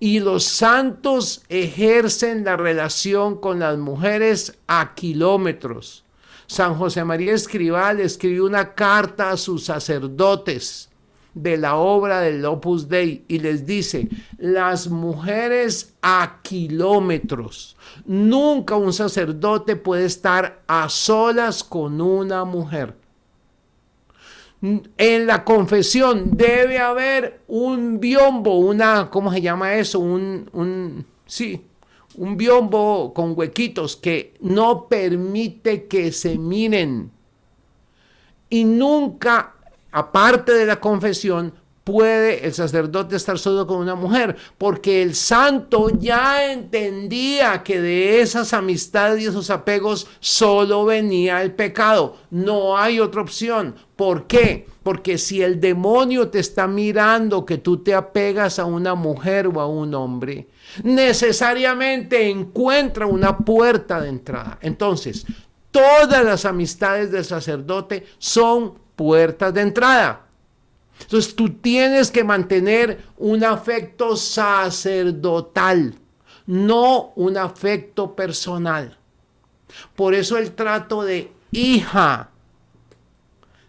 S2: Y los santos ejercen la relación con las mujeres a kilómetros. San José María Escrivá le escribió una carta a sus sacerdotes de la obra del Opus Dei y les dice: las mujeres a kilómetros. Nunca un sacerdote puede estar a solas con una mujer. En la confesión debe haber un biombo, ¿cómo se llama eso? Sí, un biombo con huequitos que no permite que se miren. Y nunca, aparte de la confesión, puede el sacerdote estar solo con una mujer, porque el santo ya entendía que de esas amistades y esos apegos solo venía el pecado. No hay otra opción. ¿Por qué? Porque si el demonio te está mirando que tú te apegas a una mujer o a un hombre, necesariamente encuentra una puerta de entrada. Entonces, todas las amistades del sacerdote son puertas de entrada. Entonces tú tienes que mantener un afecto sacerdotal, no un afecto personal. Por eso el trato de hija,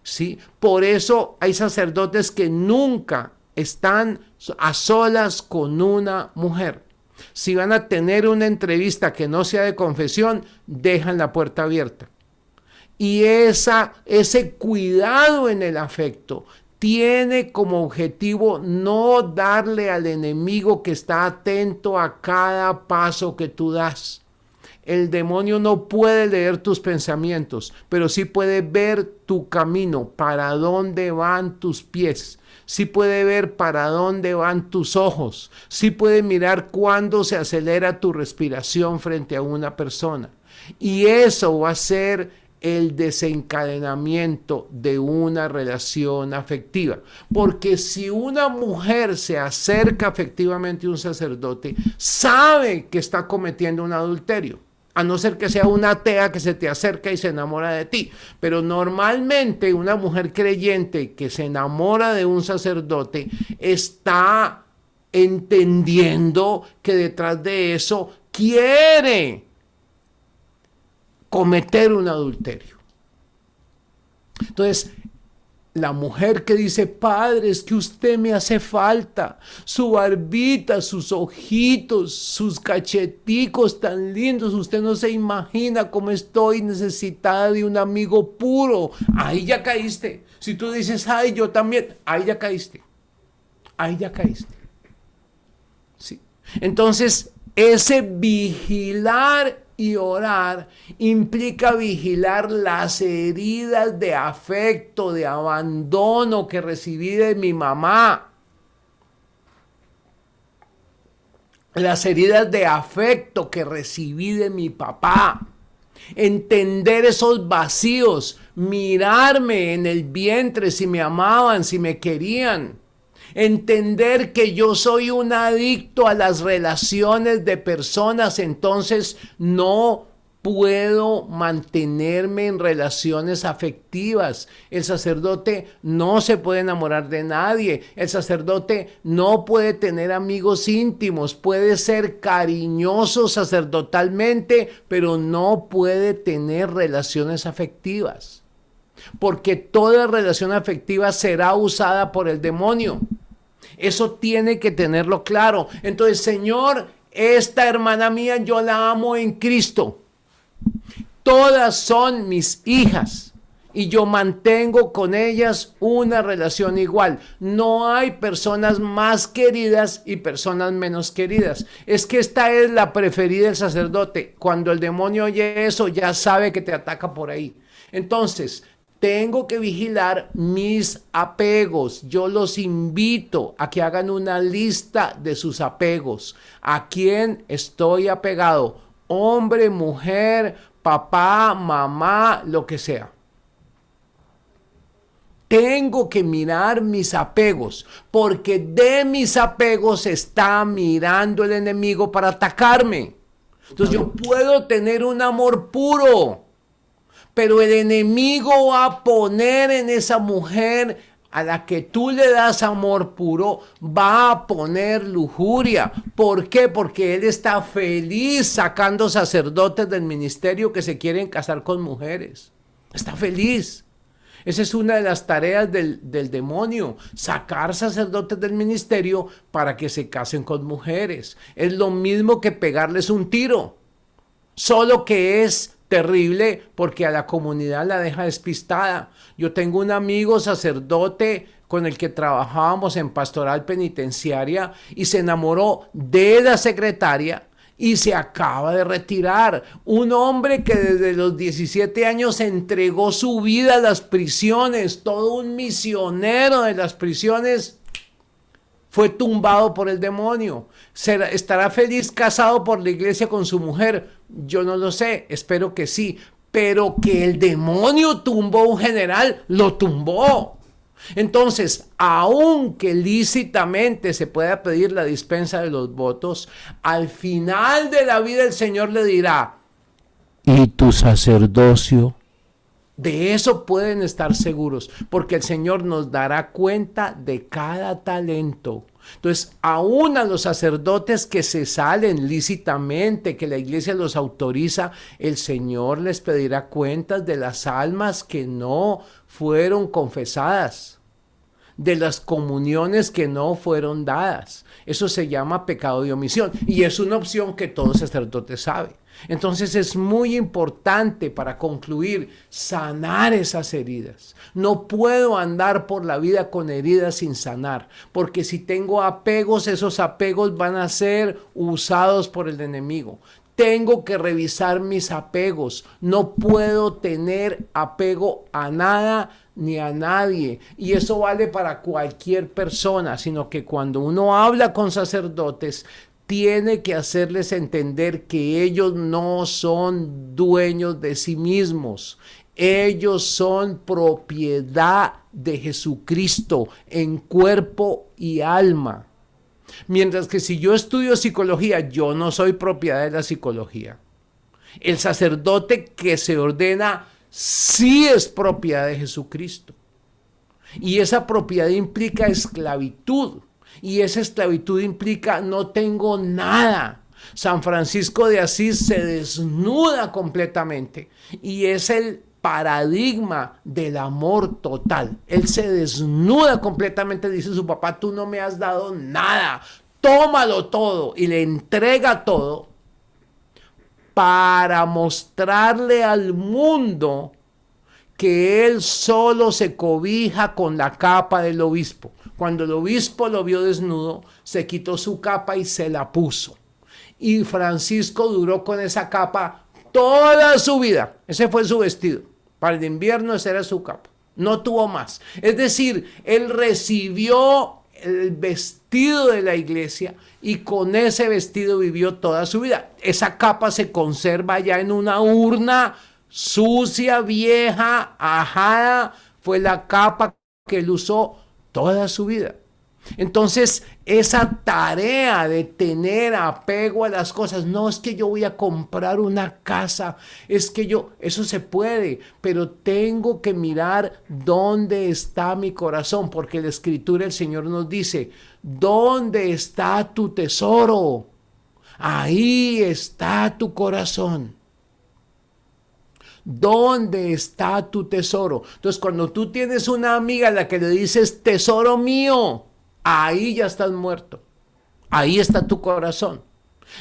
S2: ¿sí? Por eso hay sacerdotes que nunca están a solas con una mujer. Si van a tener una entrevista que no sea de confesión, dejan la puerta abierta. Y ese cuidado en el afecto tiene como objetivo no darle al enemigo que está atento a cada paso que tú das. El demonio no puede leer tus pensamientos, pero sí puede ver tu camino, para dónde van tus pies. Sí puede ver para dónde van tus ojos. Sí puede mirar cuándo se acelera tu respiración frente a una persona. Y eso va a ser el desencadenamiento de una relación afectiva. Porque si una mujer se acerca afectivamente a un sacerdote, sabe que está cometiendo un adulterio. A no ser que sea una atea que se te acerca y se enamora de ti. Pero normalmente una mujer creyente que se enamora de un sacerdote está entendiendo que detrás de eso quiere cometer un adulterio. Entonces, la mujer que dice: padre, es que usted me hace falta, su barbita, sus ojitos, sus cacheticos tan lindos, usted no se imagina cómo estoy necesitada de un amigo puro. Ahí ya caíste. Si tú dices: ay, yo también, ahí ya caíste. Ahí ya caíste. Sí. Entonces, ese vigilar y orar implica vigilar las heridas de afecto, de abandono que recibí de mi mamá. Las heridas de afecto que recibí de mi papá. Entender esos vacíos, mirarme en el vientre si me amaban, si me querían. Entender que yo soy un adicto a las relaciones de personas, entonces no puedo mantenerme en relaciones afectivas. El sacerdote no se puede enamorar de nadie. El sacerdote no puede tener amigos íntimos. Puede ser cariñoso sacerdotalmente, pero no puede tener relaciones afectivas. Porque toda relación afectiva será usada por el demonio. Eso tiene que tenerlo claro. Entonces, Señor, esta hermana mía yo la amo en Cristo. Todas son mis hijas y yo mantengo con ellas una relación igual. No hay personas más queridas y personas menos queridas. Es que esta es la preferida del sacerdote. Cuando el demonio oye eso, ya sabe que te ataca por ahí. Entonces, tengo que vigilar mis apegos. Yo los invito a que hagan una lista de sus apegos. ¿A quién estoy apegado? Hombre, mujer, papá, mamá, lo que sea. Tengo que mirar mis apegos, porque de mis apegos está mirando el enemigo para atacarme. Entonces yo puedo tener un amor puro, pero el enemigo va a poner en esa mujer a la que tú le das amor puro, va a poner lujuria. ¿Por qué? Porque él está feliz sacando sacerdotes del ministerio que se quieren casar con mujeres. Está feliz. Esa es una de las tareas del demonio, sacar sacerdotes del ministerio para que se casen con mujeres. Es lo mismo que pegarles un tiro, solo que es terrible porque a la comunidad la deja despistada. Yo tengo un amigo sacerdote con el que trabajábamos en pastoral penitenciaria y se enamoró de la secretaria y se acaba de retirar. Un hombre que desde los 17 años entregó su vida a las prisiones, todo un misionero de las prisiones, fue tumbado por el demonio. ¿Estará feliz casado por la iglesia con su mujer? Yo no lo sé, espero que sí. Pero que el demonio tumbó a un general, lo tumbó. Entonces, aunque lícitamente se pueda pedir la dispensa de los votos, al final de la vida el Señor le dirá, ¿y tu sacerdocio? De eso pueden estar seguros, porque el Señor nos dará cuenta de cada talento. Entonces, aún a los sacerdotes que se salen lícitamente, que la iglesia los autoriza, el Señor les pedirá cuentas de las almas que no fueron confesadas, de las comuniones que no fueron dadas. Eso se llama pecado de omisión y es una opción que todo sacerdote sabe. Entonces es muy importante, para concluir, sanar esas heridas. No puedo andar por la vida con heridas sin sanar, porque si tengo apegos, esos apegos van a ser usados por el enemigo. Tengo que revisar mis apegos. No puedo tener apego a nada ni a nadie. Y eso vale para cualquier persona, sino que cuando uno habla con sacerdotes, tiene que hacerles entender que ellos no son dueños de sí mismos. Ellos son propiedad de Jesucristo en cuerpo y alma. Mientras que si yo estudio psicología, yo no soy propiedad de la psicología. El sacerdote que se ordena sí es propiedad de Jesucristo. Y esa propiedad implica esclavitud. Y esa esclavitud implica no tengo nada. San Francisco de Asís se desnuda completamente y es el paradigma del amor total. Él se desnuda completamente, dice su papá, tú no me has dado nada, tómalo todo, y le entrega todo para mostrarle al mundo que él solo se cobija con la capa del obispo. Cuando el obispo lo vio desnudo, se quitó su capa y se la puso. Y Francisco duró con esa capa toda su vida. Ese fue su vestido. Para el invierno esa era su capa. No tuvo más. Es decir, él recibió el vestido de la iglesia y con ese vestido vivió toda su vida. Esa capa se conserva ya en una urna sucia, vieja, ajada. Fue la capa que él usó toda su vida. Entonces, esa tarea de tener apego a las cosas, no es que yo voy a comprar una casa, es que eso se puede, pero tengo que mirar dónde está mi corazón, porque en la Escritura el Señor nos dice, ¿dónde está tu tesoro? Ahí está tu corazón. ¿Dónde está tu tesoro? Entonces, cuando tú tienes una amiga a la que le dices, tesoro mío, ahí ya estás muerto. Ahí está tu corazón.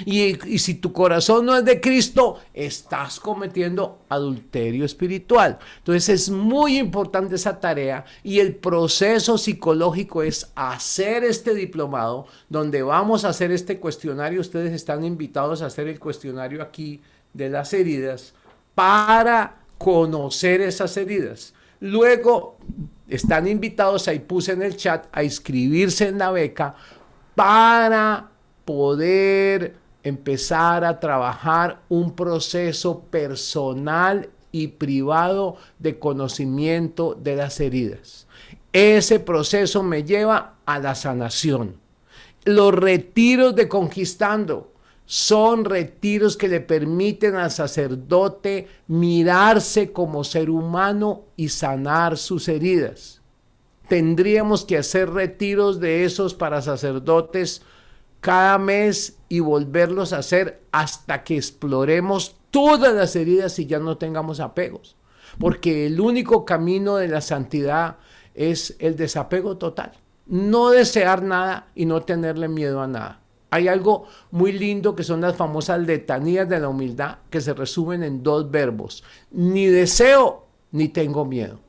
S2: Y si tu corazón no es de Cristo, estás cometiendo adulterio espiritual. Entonces es muy importante esa tarea y el proceso psicológico es hacer este diplomado donde vamos a hacer este cuestionario. Ustedes están invitados a hacer el cuestionario aquí de las heridas para conocer esas heridas. Luego están invitados, ahí puse en el chat, a inscribirse en la beca para poder empezar a trabajar un proceso personal y privado de conocimiento de las heridas. Ese proceso me lleva a la sanación. Los retiros de Conquistando son retiros que le permiten al sacerdote mirarse como ser humano y sanar sus heridas. Tendríamos que hacer retiros de esos para sacerdotes cada mes y volverlos a hacer hasta que exploremos todas las heridas y ya no tengamos apegos. porque el único camino de la santidad es el desapego total. No desear nada y no tenerle miedo a nada. Hay algo muy lindo que son las famosas letanías de la humildad que se resumen en dos verbos. Ni deseo ni tengo miedo.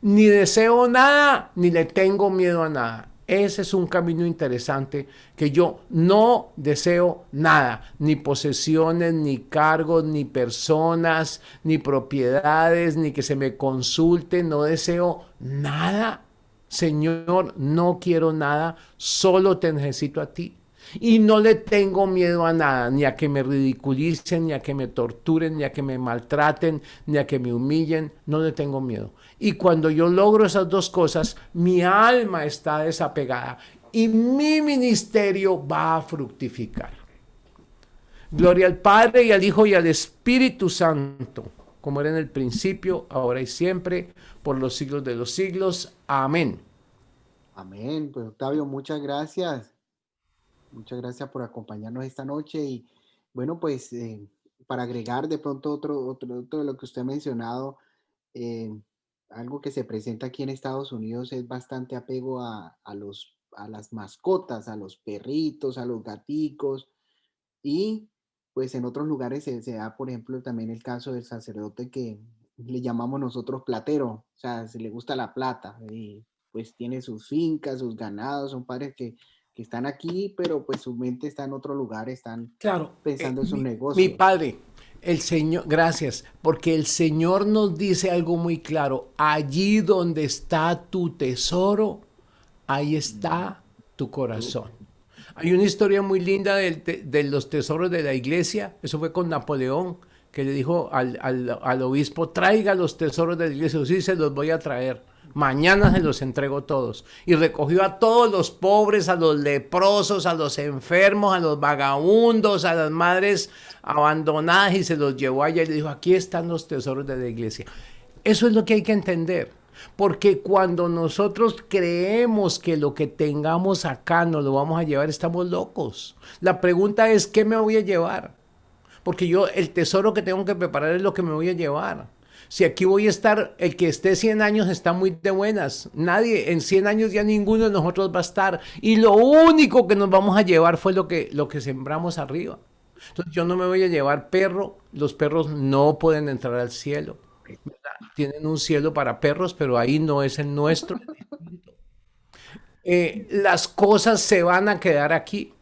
S2: Ni deseo nada ni le tengo miedo a nada. Ese es un camino interesante, que yo no deseo nada, ni posesiones, ni cargos, ni personas, ni propiedades, ni que se me consulte, no deseo nada. Señor, no quiero nada, solo te necesito a ti. Y no le tengo miedo a nada, ni a que me ridiculicen, ni a que me torturen, ni a que me maltraten, ni a que me humillen, no le tengo miedo. Y cuando yo logro esas dos cosas, mi alma está desapegada y mi ministerio va a fructificar. Gloria al Padre y al Hijo y al Espíritu Santo, como era en el principio, ahora y siempre, por los siglos de los siglos. Amén.
S1: Amén. Pues Octavio, muchas gracias. Muchas gracias por acompañarnos esta noche y bueno, pues para agregar de pronto otro de lo que usted ha mencionado, eh, algo que se presenta aquí en Estados Unidos es bastante apego a las mascotas, a los perritos, a los gaticos y pues en otros lugares se da, por ejemplo, también el caso del sacerdote que le llamamos nosotros platero, o sea, se le gusta la plata y pues tiene sus fincas, sus ganados, son padres que están aquí, pero pues su mente está en otro lugar, están
S2: Claro,
S1: pensando en sus
S2: mi
S1: negocios.
S2: Padre, el Señor, gracias, porque el Señor nos dice algo muy claro, allí donde está tu tesoro, ahí está tu corazón. Hay una historia muy linda de los tesoros de la iglesia, eso fue con Napoleón, que le dijo al obispo, traiga los tesoros de la iglesia, sí, se los voy a traer. Mañana se los entrego todos. Y recogió a todos los pobres, a los leprosos, a los enfermos, a los vagabundos, a las madres abandonadas y se los llevó allá y le dijo, aquí están los tesoros de la iglesia. Eso es lo que hay que entender. Porque cuando nosotros creemos que lo que tengamos acá nos lo vamos a llevar, estamos locos. La pregunta es, ¿qué me voy a llevar? Porque yo, el tesoro que tengo que preparar es lo que me voy a llevar. Si aquí voy a estar, el que esté 100 años está muy de buenas. Nadie, en 100 años ya ninguno de nosotros va a estar. Y lo único que nos vamos a llevar fue lo que sembramos arriba. Entonces yo no me voy a llevar perro. Los perros no pueden entrar al cielo. ¿Verdad? Tienen un cielo para perros, pero ahí no es el nuestro. Las cosas se van a quedar aquí.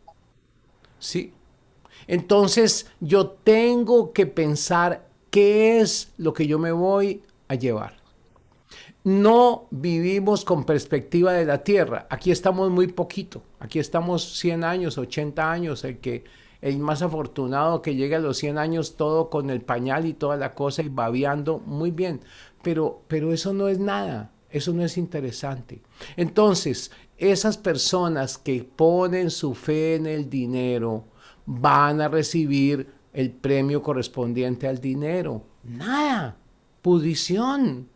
S2: ¿Sí? Entonces yo tengo que pensar qué es lo que yo me voy a llevar. No vivimos con perspectiva de la tierra. Aquí estamos muy poquito. Aquí estamos 100 años, 80 años. El más afortunado que llegue a los 100 años todo con el pañal y toda la cosa y babeando, muy bien. Pero eso no es nada. Eso no es interesante. Entonces, esas personas que ponen su fe en el dinero van a recibir el premio correspondiente al dinero. Nada. Pudrición.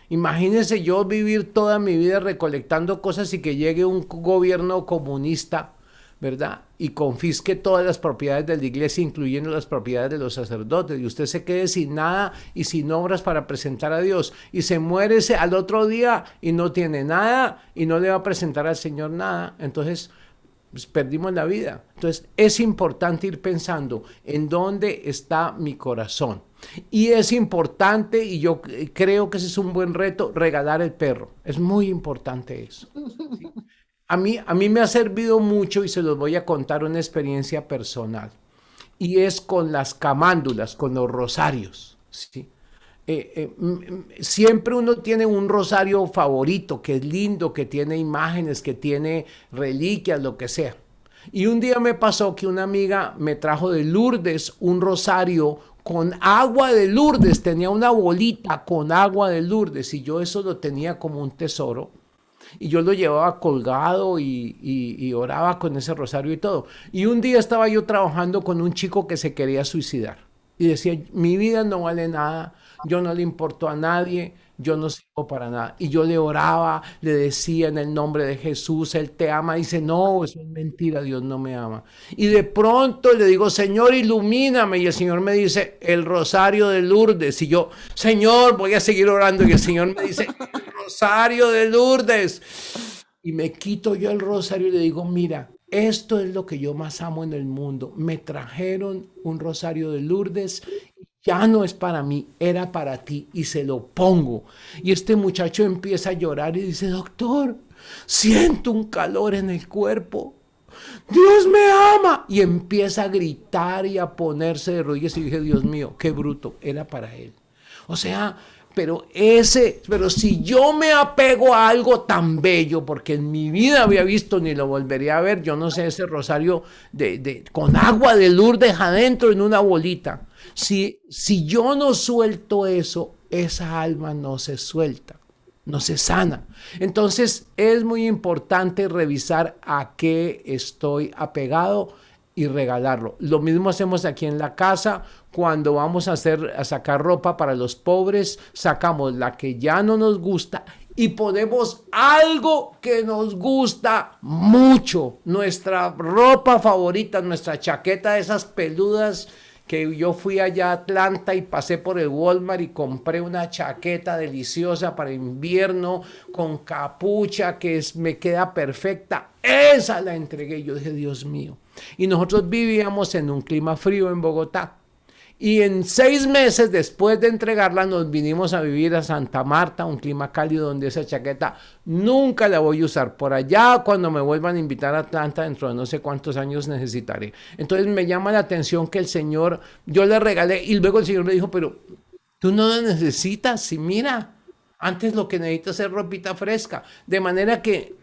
S2: Imagínense yo vivir toda mi vida recolectando cosas y que llegue un gobierno comunista, ¿verdad? Y confisque todas las propiedades de la iglesia, incluyendo las propiedades de los sacerdotes, y usted se quede sin nada y sin obras para presentar a Dios, y se muere al otro día y no tiene nada y no le va a presentar al Señor nada. Entonces, pues, perdimos la vida. Entonces, es importante ir pensando en dónde está mi corazón. Y es importante, y yo creo que ese es un buen reto, regalar el perro. Es muy importante eso. ¿Sí? A mí me ha servido mucho y se los voy a contar una experiencia personal. Y es con las camándulas, con los rosarios. ¿Sí? Siempre uno tiene un rosario favorito, que es lindo, que tiene imágenes, que tiene reliquias, lo que sea. Y un día me pasó que una amiga me trajo de Lourdes un rosario con agua de Lourdes, tenía una bolita con agua de Lourdes y yo eso lo tenía como un tesoro. Y yo lo llevaba colgado y oraba con ese rosario y todo. Y un día estaba yo trabajando con un chico que se quería suicidar. Y decía, mi vida no vale nada, yo no le importo a nadie, yo no sirvo para nada. Y yo le oraba, le decía en el nombre de Jesús, Él te ama. Dice, no, eso es mentira, Dios no me ama. Y de pronto le digo, Señor, ilumíname. Y el Señor me dice, el rosario de Lourdes. Y yo, Señor, voy a seguir orando. Y el Señor me dice, el rosario de Lourdes. Y me quito yo el rosario y le digo, mira, esto es lo que yo más amo en el mundo. Me trajeron un rosario de Lourdes, ya no es para mí, era para ti y se lo pongo. Y este muchacho empieza a llorar y dice, doctor, siento un calor en el cuerpo. Dios me ama. Y empieza a gritar y a ponerse de rodillas y dije, Dios mío, qué bruto, era para él. O sea, pero si yo me apego a algo tan bello, porque en mi vida había visto ni lo volvería a ver, yo no sé, ese rosario con agua de Lourdes adentro en una bolita. Si yo no suelto eso, esa alma no se suelta, no se sana. Entonces es muy importante revisar a qué estoy apegado y regalarlo. Lo mismo hacemos aquí en la casa cuando vamos a sacar ropa para los pobres, sacamos la que ya no nos gusta y ponemos algo que nos gusta mucho, nuestra ropa favorita, nuestra chaqueta de esas peludas que yo fui allá a Atlanta y pasé por el Walmart y compré una chaqueta deliciosa para invierno con capucha me queda perfecta. Esa la entregué. Yo dije, Dios mío. Y nosotros vivíamos en un clima frío en Bogotá. Y en 6 meses después de entregarla nos vinimos a vivir a Santa Marta, un clima cálido donde esa chaqueta nunca la voy a usar. Por allá cuando me vuelvan a invitar a Atlanta dentro de no sé cuántos años necesitaré. Entonces me llama la atención que el Señor, yo le regalé y luego el Señor me dijo, pero tú no la necesitas, y mira, antes lo que necesitas es ropita fresca. De manera que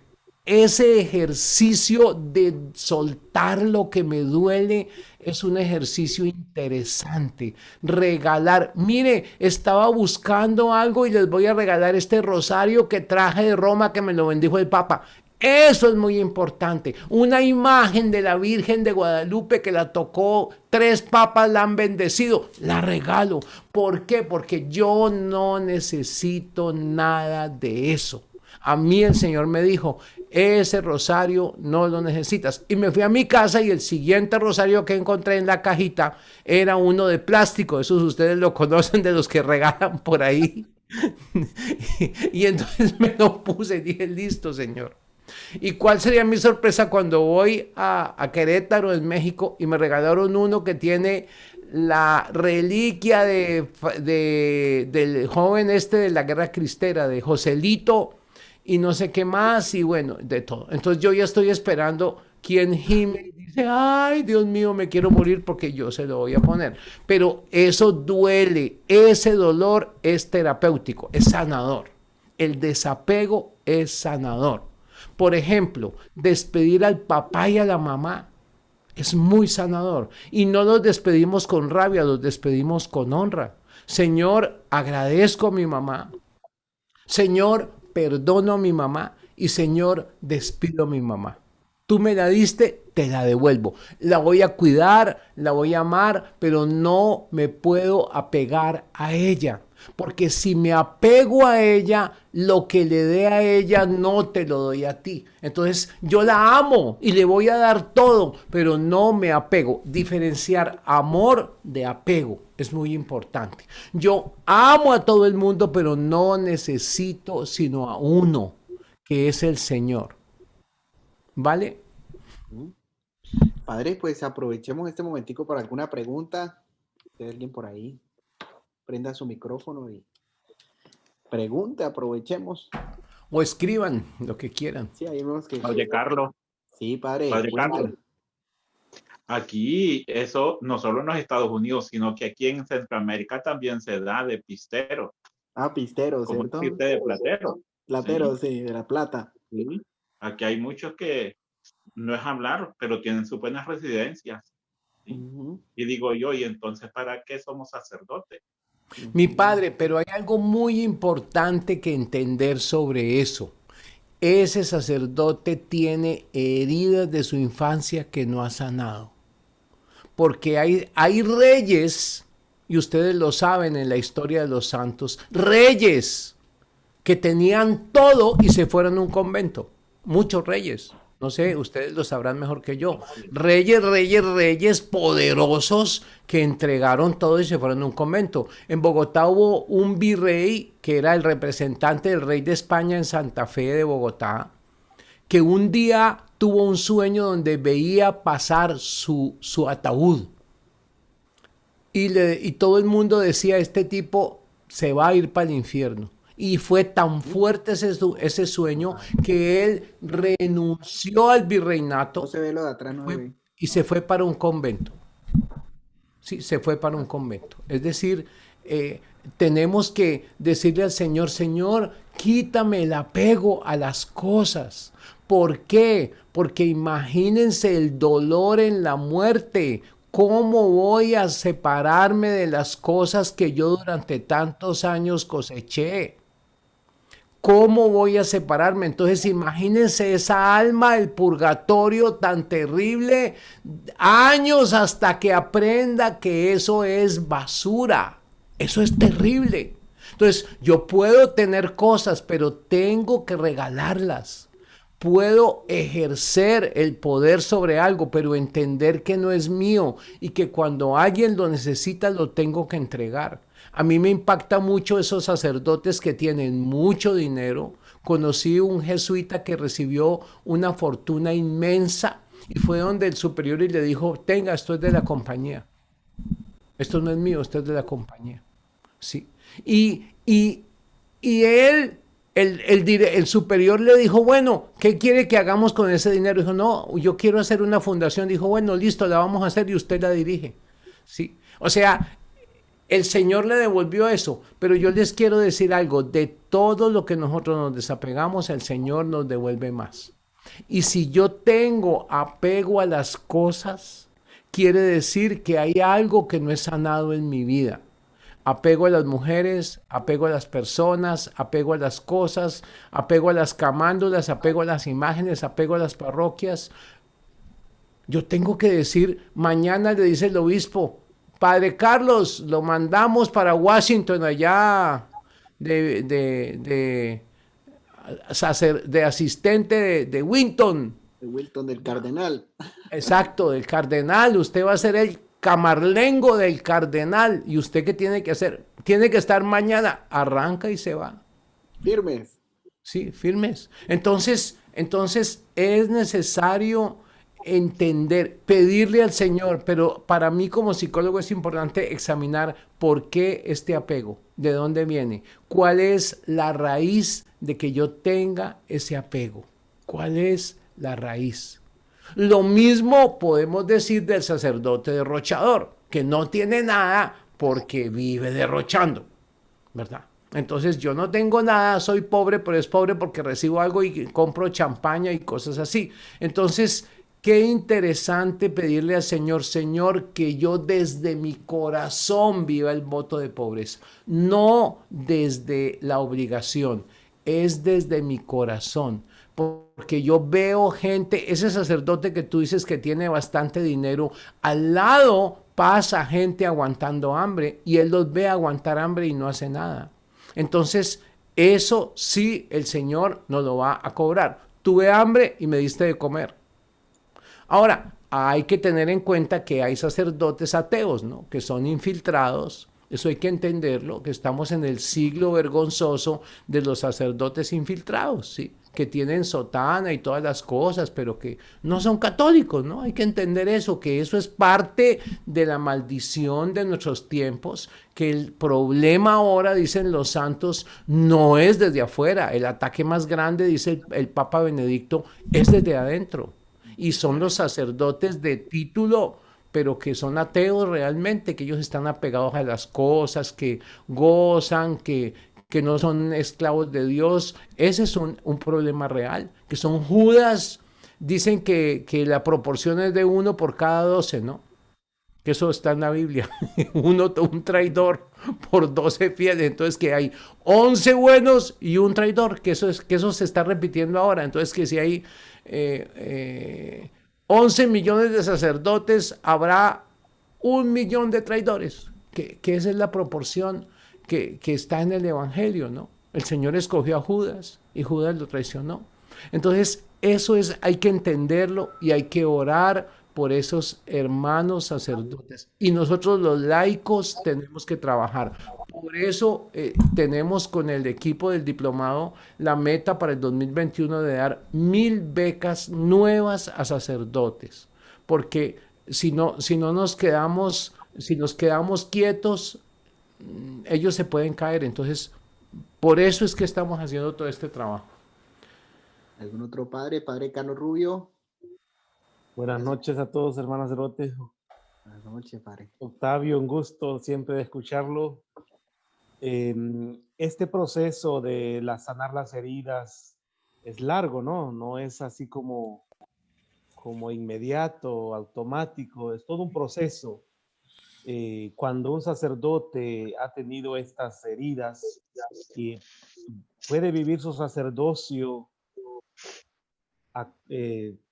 S2: ese ejercicio de soltar lo que me duele es un ejercicio interesante. Regalar, mire, estaba buscando algo y les voy a regalar este rosario que traje de Roma que me lo bendijo el Papa. Eso es muy importante. Una imagen de la Virgen de Guadalupe que la tocó 3 papas, la han bendecido. La regalo. ¿Por qué? Porque yo no necesito nada de eso. A mí el Señor me dijo, ese rosario no lo necesitas. Y me fui a mi casa y el siguiente rosario que encontré en la cajita era uno de plástico. Esos ustedes lo conocen, de los que regalan por ahí. Y entonces me lo puse y dije, listo, Señor. ¿Y cuál sería mi sorpresa cuando voy a Querétaro, en México, y me regalaron uno que tiene la reliquia del joven este de la Guerra Cristera, de Joselito, y no sé qué más, y bueno, de todo. Entonces yo ya estoy esperando quien gime y dice, ay, Dios mío, me quiero morir porque yo se lo voy a poner. Pero eso duele, ese dolor es terapéutico, es sanador. El desapego es sanador. Por ejemplo, despedir al papá y a la mamá es muy sanador. Y no los despedimos con rabia, los despedimos con honra. Señor, agradezco a mi mamá. Señor, perdono a mi mamá. Y Señor, despido a mi mamá. Tú me la diste, te la devuelvo. La voy a cuidar, la voy a amar, pero no me puedo apegar a ella. Porque si me apego a ella, lo que le dé a ella no te lo doy a ti. Entonces yo la amo y le voy a dar todo, pero no me apego. Diferenciar amor de apego es muy importante. Yo amo a todo el mundo, pero no necesito sino a uno, que es el Señor. ¿Vale?
S1: Padre, pues aprovechemos este momentico para alguna pregunta. Si hay alguien por ahí, prenda su micrófono y pregunte, aprovechemos.
S2: O escriban lo que quieran.
S1: Sí, ahí vemos que...
S3: Padre Carlos,
S1: Sí, padre.
S3: Padre
S1: Cuéntale.
S3: Carlos, aquí eso no solo en los Estados Unidos, sino que aquí en Centroamérica también se da de pistero,
S1: Ah, pistero,
S3: como
S1: ¿cierto?
S3: decirte de platero.
S1: Platero, sí, de La Plata.
S3: Sí. Aquí hay muchos que no es hablar, pero tienen sus buenas residencias. ¿Sí? Y digo yo, ¿y entonces para qué somos sacerdotes?
S2: Mi padre, pero hay algo muy importante que entender sobre eso. Ese sacerdote tiene heridas de su infancia que no ha sanado. Porque hay reyes, y ustedes lo saben en la historia de los santos, reyes que tenían todo y se fueron a un convento. Muchos reyes. No sé, ustedes lo sabrán mejor que yo. Reyes poderosos que entregaron todo y se fueron a un convento. En Bogotá hubo un virrey que era el representante del rey de España en Santa Fe de Bogotá, que un día tuvo un sueño donde veía pasar su ataúd. Y todo el mundo decía, este tipo se va a ir para el infierno. Y fue tan fuerte ese sueño que él renunció al virreinato.
S1: No se ve lo de atrás, no se ve.
S2: Y se fue para un convento. Sí, se fue para un convento. Es decir, tenemos que decirle al Señor, Señor, quítame el apego a las cosas. ¿Por qué? Porque imagínense el dolor en la muerte. ¿Cómo voy a separarme de las cosas que yo durante tantos años coseché? ¿Cómo voy a separarme? Entonces imagínense esa alma, el purgatorio tan terrible, años hasta que aprenda que eso es basura. Eso es terrible. Entonces yo puedo tener cosas, pero tengo que regalarlas. Puedo ejercer el poder sobre algo, pero entender que no es mío y que cuando alguien lo necesita lo tengo que entregar. A mí me impacta mucho esos sacerdotes que tienen mucho dinero. Conocí un jesuita que recibió una fortuna inmensa y fue donde el superior y le dijo, tenga, esto es de la compañía. Esto no es mío, esto es de la compañía. Sí. Y él, el superior le dijo, bueno, ¿qué quiere que hagamos con ese dinero? Dijo, no, yo quiero hacer una fundación. Dijo, bueno, listo, la vamos a hacer y usted la dirige. Sí. O sea, el Señor le devolvió eso, pero yo les quiero decir algo, de todo lo que nosotros nos desapegamos, el Señor nos devuelve más. Y si yo tengo apego a las cosas, quiere decir que hay algo que no es sanado en mi vida. Apego a las mujeres, apego a las personas, apego a las cosas, apego a las camándulas, apego a las imágenes, apego a las parroquias. Yo tengo que decir, mañana le dice el obispo, Padre Carlos, lo mandamos para Washington, allá de asistente de Winton.
S1: De Wilton, del cardenal.
S2: Exacto, del cardenal. Usted va a ser el camarlengo del cardenal. ¿Y usted qué tiene que hacer? Tiene que estar mañana. Arranca y se va.
S1: Firmes.
S2: Sí, firmes. Entonces es necesario entender, pedirle al Señor, pero para mí como psicólogo es importante examinar por qué este apego, de dónde viene, cuál es la raíz de que yo tenga ese apego, cuál es la raíz. Lo mismo podemos decir del sacerdote derrochador, que no tiene nada porque vive derrochando, ¿verdad? Entonces yo no tengo nada, soy pobre, pero es pobre porque recibo algo y compro champaña y cosas así. Entonces, qué interesante pedirle al Señor, Señor, que yo desde mi corazón viva el voto de pobreza. No desde la obligación, es desde mi corazón. Porque yo veo gente, ese sacerdote que tú dices que tiene bastante dinero, al lado pasa gente aguantando hambre y él los ve aguantar hambre y no hace nada. Entonces, eso sí el Señor nos lo va a cobrar. Tuve hambre y me diste de comer. Ahora, hay que tener en cuenta que hay sacerdotes ateos, ¿no? Que son infiltrados. Eso hay que entenderlo, que estamos en el siglo vergonzoso de los sacerdotes infiltrados, ¿sí? Que tienen sotana y todas las cosas, pero que no son católicos, ¿no? Hay que entender eso, que eso es parte de la maldición de nuestros tiempos, que el problema ahora, dicen los santos, no es desde afuera. El ataque más grande, dice el Papa Benedicto, es desde adentro. Y son los sacerdotes de título, pero que son ateos realmente, que ellos están apegados a las cosas, que gozan, que no son esclavos de Dios. Ese es un problema real, que son Judas. Dicen que la proporción es de 1 por cada 12, ¿no? Que eso está en la Biblia. Un traidor por 12 fieles. Entonces que hay 11 buenos y un traidor, que eso se está repitiendo ahora. Entonces que si hay 11 millones de sacerdotes, habrá 1 millón de traidores, que esa es la proporción que está en el Evangelio, ¿no? El Señor escogió a Judas y Judas lo traicionó. Entonces, eso es, hay que entenderlo y hay que orar por esos hermanos sacerdotes. Y nosotros los laicos tenemos que trabajar. Por eso tenemos con el equipo del diplomado la meta para el 2021 de dar 1000 becas nuevas a sacerdotes. Porque si no nos quedamos, si nos quedamos quietos, ellos se pueden caer. Entonces, por eso es que estamos haciendo todo este trabajo.
S1: ¿Algún otro padre? Padre Carlos Rubio.
S4: Buenas noches a todos, hermanos sacerdotes.
S1: Buenas noches, padre.
S4: Octavio, un gusto siempre de escucharlo. Este proceso de sanar las heridas es largo, ¿no? No es así como inmediato, automático, es todo un proceso. Cuando un sacerdote ha tenido estas heridas y puede vivir su sacerdocio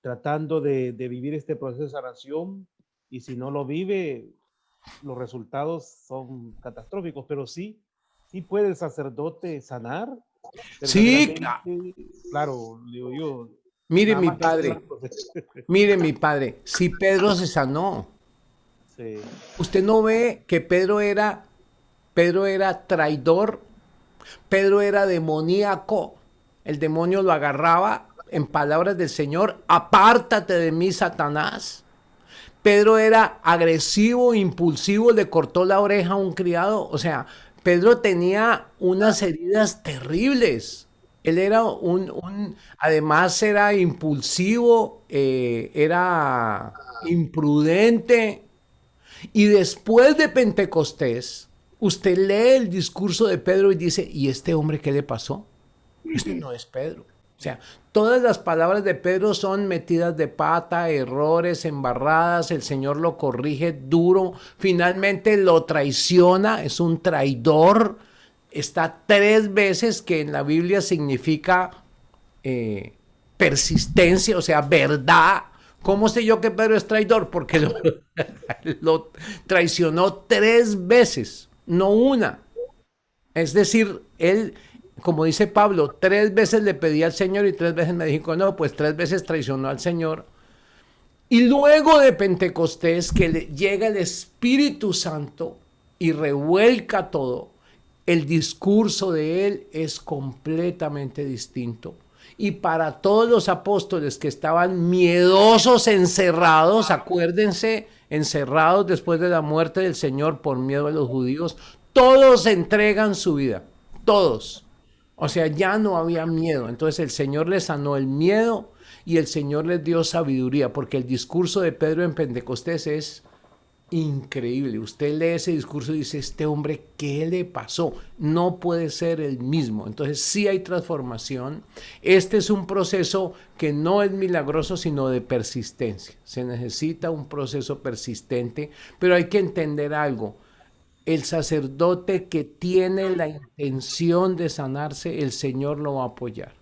S4: tratando de vivir este proceso de sanación, y si no lo vive, los resultados son catastróficos, pero sí puede el sacerdote sanar.
S2: Sí,
S4: claro, digo yo.
S2: Mire mi padre, mire mi padre, si Pedro se sanó,
S4: sí.
S2: Usted no ve que Pedro era traidor, Pedro era demoníaco, el demonio lo agarraba en palabras del Señor, apártate de mí, Satanás. Pedro era agresivo, impulsivo, le cortó la oreja a un criado. O sea, Pedro tenía unas heridas terribles. Él era además era impulsivo, era imprudente. Y después de Pentecostés, usted lee el discurso de Pedro y dice, ¿y este hombre qué le pasó? Este no es Pedro. O sea, todas las palabras de Pedro son metidas de pata, errores, embarradas, el Señor lo corrige duro, finalmente lo traiciona, es un traidor, está 3 veces que en la Biblia significa persistencia, o sea, verdad. ¿Cómo sé yo que Pedro es traidor? Porque lo traicionó 3 veces, no una. Es decir, él, como dice Pablo, 3 veces le pedí al Señor y 3 veces me dijo, no, pues 3 veces traicionó al Señor. Y luego de Pentecostés, que llega el Espíritu Santo y revuelca todo, el discurso de él es completamente distinto. Y para todos los apóstoles que estaban miedosos, encerrados, acuérdense, encerrados después de la muerte del Señor por miedo a los judíos, todos entregan su vida, todos. O sea, ya no había miedo. Entonces el Señor les sanó el miedo y el Señor les dio sabiduría, porque el discurso de Pedro en Pentecostés es increíble. Usted lee ese discurso y dice, este hombre, ¿qué le pasó? No puede ser el mismo. Entonces sí hay transformación. Este es un proceso que no es milagroso, sino de persistencia. Se necesita un proceso persistente, pero hay que entender algo. El sacerdote que tiene la intención de sanarse, el Señor lo va a apoyar.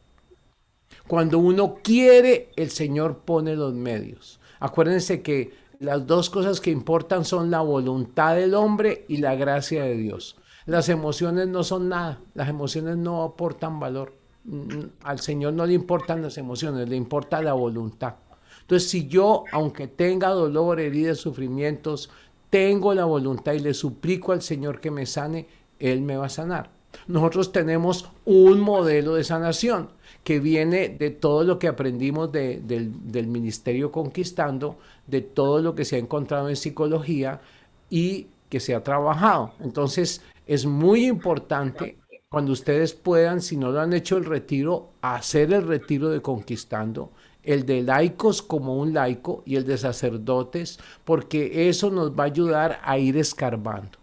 S2: Cuando uno quiere, el Señor pone los medios. Acuérdense que las 2 cosas que importan son la voluntad del hombre y la gracia de Dios. Las emociones no son nada, las emociones no aportan valor. Al Señor no le importan las emociones, le importa la voluntad. Entonces, si yo, aunque tenga dolor, heridas, sufrimientos, tengo la voluntad y le suplico al Señor que me sane, Él me va a sanar. Nosotros tenemos un modelo de sanación que viene de todo lo que aprendimos del Ministerio Conquistando, de todo lo que se ha encontrado en psicología y que se ha trabajado. Entonces, es muy importante cuando ustedes puedan, si no lo han hecho el retiro, hacer el retiro de Conquistando, el de laicos como un laico y el de sacerdotes, porque eso nos va a ayudar a ir escarbando.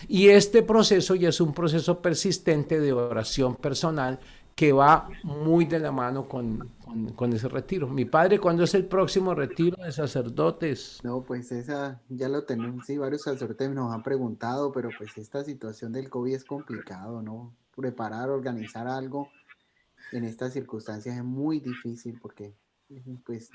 S2: Y este proceso ya es un proceso persistente de oración personal que va muy de la mano con ese retiro. Mi padre, ¿cuándo es el próximo retiro de sacerdotes?
S1: No, pues esa ya lo tenemos, sí, varios sacerdotes nos han preguntado, pero pues esta situación del COVID es complicado, ¿no? Preparar, organizar algo en estas circunstancias es muy difícil porque pues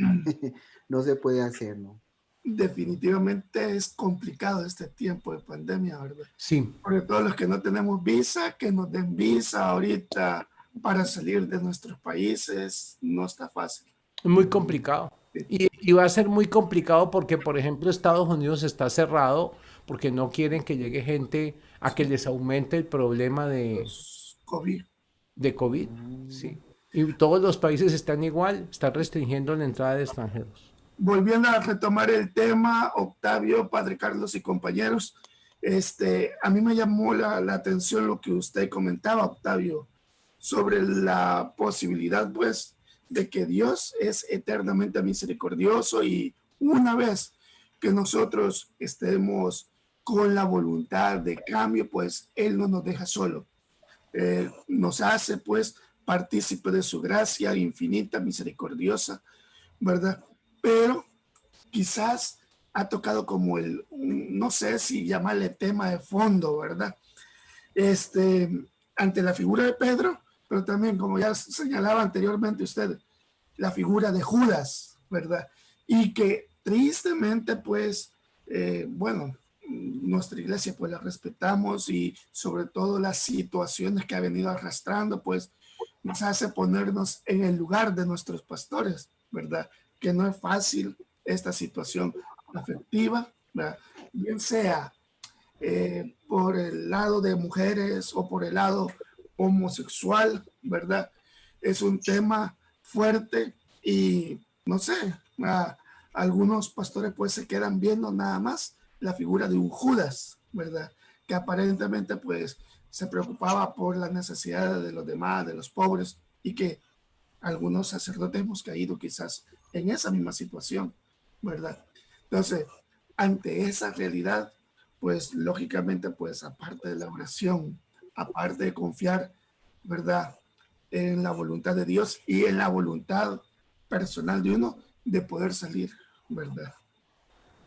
S1: no se puede hacer, ¿no?
S5: definitivamente es complicado este tiempo de pandemia, ¿verdad?
S2: Sí.
S5: Sobre todo los que no tenemos visa, que nos den visa ahorita para salir de nuestros países, no está fácil.
S2: Muy complicado. Y va a ser muy complicado porque, por ejemplo, Estados Unidos está cerrado porque no quieren que llegue gente a que les aumente el problema
S5: COVID.
S2: de COVID. Sí. Y todos los países están igual, están restringiendo la entrada de extranjeros.
S5: Volviendo a retomar el tema, Octavio, Padre Carlos y compañeros, a mí me llamó la atención lo que usted comentaba, Octavio, sobre la posibilidad, pues, de que Dios es eternamente misericordioso y una vez que nosotros estemos con la voluntad de cambio, pues Él no nos deja solo. Nos hace, pues, partícipe de su gracia infinita, misericordiosa, ¿verdad? Pero quizás ha tocado como no sé si llamarle tema de fondo, ¿verdad? Ante la figura de Pedro, pero también, como ya señalaba anteriormente usted, la figura de Judas, ¿verdad? Y que tristemente, pues, bueno, nuestra iglesia pues la respetamos y sobre todo las situaciones que ha venido arrastrando, pues nos hace ponernos en el lugar de nuestros pastores, ¿verdad? Que no es fácil esta situación afectiva, ¿verdad? Bien sea por el lado de mujeres o por el lado homosexual, ¿verdad? Es un tema fuerte y no sé, algunos pastores pues se quedan viendo nada más la figura de un Judas, ¿verdad? Que aparentemente pues se preocupaba por las necesidades de los demás, de los pobres, y que algunos sacerdotes hemos caído quizás en esa misma situación, ¿verdad? Entonces, ante esa realidad, pues lógicamente, pues aparte de la oración, aparte de confiar, ¿verdad?, en la voluntad de Dios y en la voluntad personal de uno de poder salir, ¿verdad?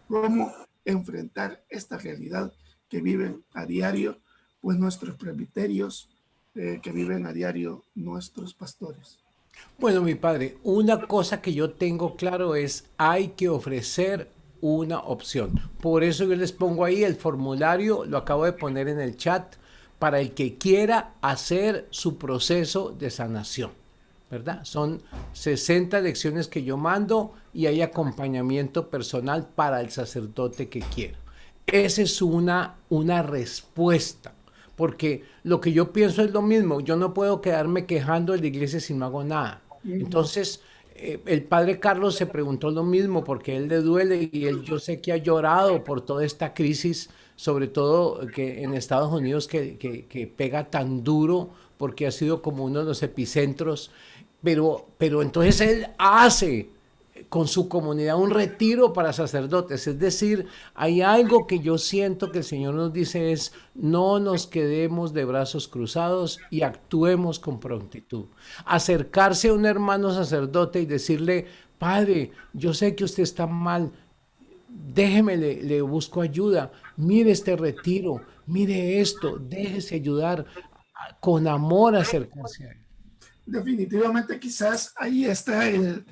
S5: ¿Cómo enfrentar esta realidad que viven a diario, pues nuestros presbiterios, que viven a diario nuestros pastores?
S2: Bueno, mi padre, una cosa que yo tengo claro es hay que ofrecer una opción. Por eso yo les pongo ahí el formulario, lo acabo de poner en el chat, para el que quiera hacer su proceso de sanación, ¿verdad? Son 60 lecciones que yo mando y hay acompañamiento personal para el sacerdote que quiera. Esa es una respuesta. Porque lo que yo pienso es lo mismo. Yo no puedo quedarme quejando de la iglesia si no hago nada. Entonces, el padre Carlos se preguntó lo mismo porque él le duele y él yo sé que ha llorado por toda esta crisis, sobre todo que en Estados Unidos que pega tan duro porque ha sido como uno de los epicentros. Pero entonces él hace con su comunidad un retiro para sacerdotes. Es decir, hay algo que yo siento que el Señor nos dice es, no nos quedemos de brazos cruzados y actuemos con prontitud. Acercarse a un hermano sacerdote y decirle, Padre, yo sé que usted está mal, déjeme, le busco ayuda, mire este retiro, mire esto, déjese ayudar, con amor acercarse a él.
S5: Definitivamente quizás ahí está el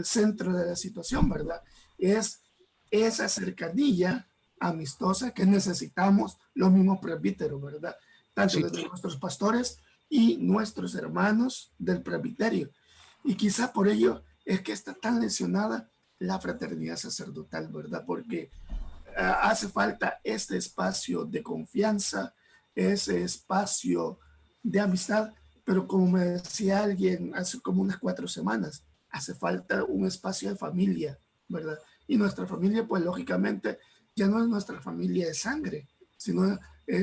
S5: centro de la situación, ¿verdad? Es esa cercanía amistosa que necesitamos los mismos presbíteros, ¿verdad? Tanto
S2: Sí.
S5: de nuestros pastores y nuestros hermanos del presbiterio. Y quizá por ello es que está tan lesionada la fraternidad sacerdotal, ¿verdad? Porque hace falta este espacio de confianza, ese espacio de amistad, pero como me decía alguien hace como unas 4 semanas, hace falta un espacio de familia, ¿verdad? Y nuestra familia, pues lógicamente, ya no es nuestra familia de sangre, sino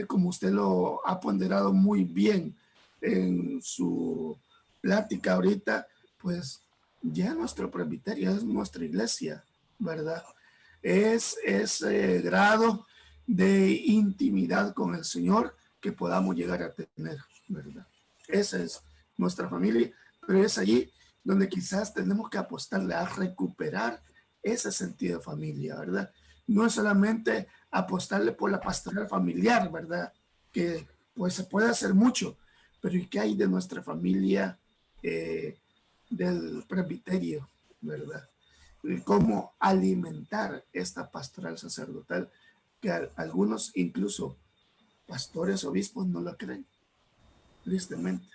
S5: como usted lo ha ponderado muy bien en su plática ahorita, pues ya nuestro presbiterio es nuestra iglesia, ¿verdad? Es ese grado de intimidad con el Señor que podamos llegar a tener, ¿verdad? Esa es nuestra familia, pero es allí donde quizás tenemos que apostarle a recuperar ese sentido de familia, ¿verdad? No es solamente apostarle por la pastoral familiar, ¿verdad? Que pues se puede hacer mucho, pero ¿y qué hay de nuestra familia del presbiterio, ¿verdad? cómo alimentar esta pastoral sacerdotal, que algunos, incluso pastores, obispos, no lo creen, tristemente.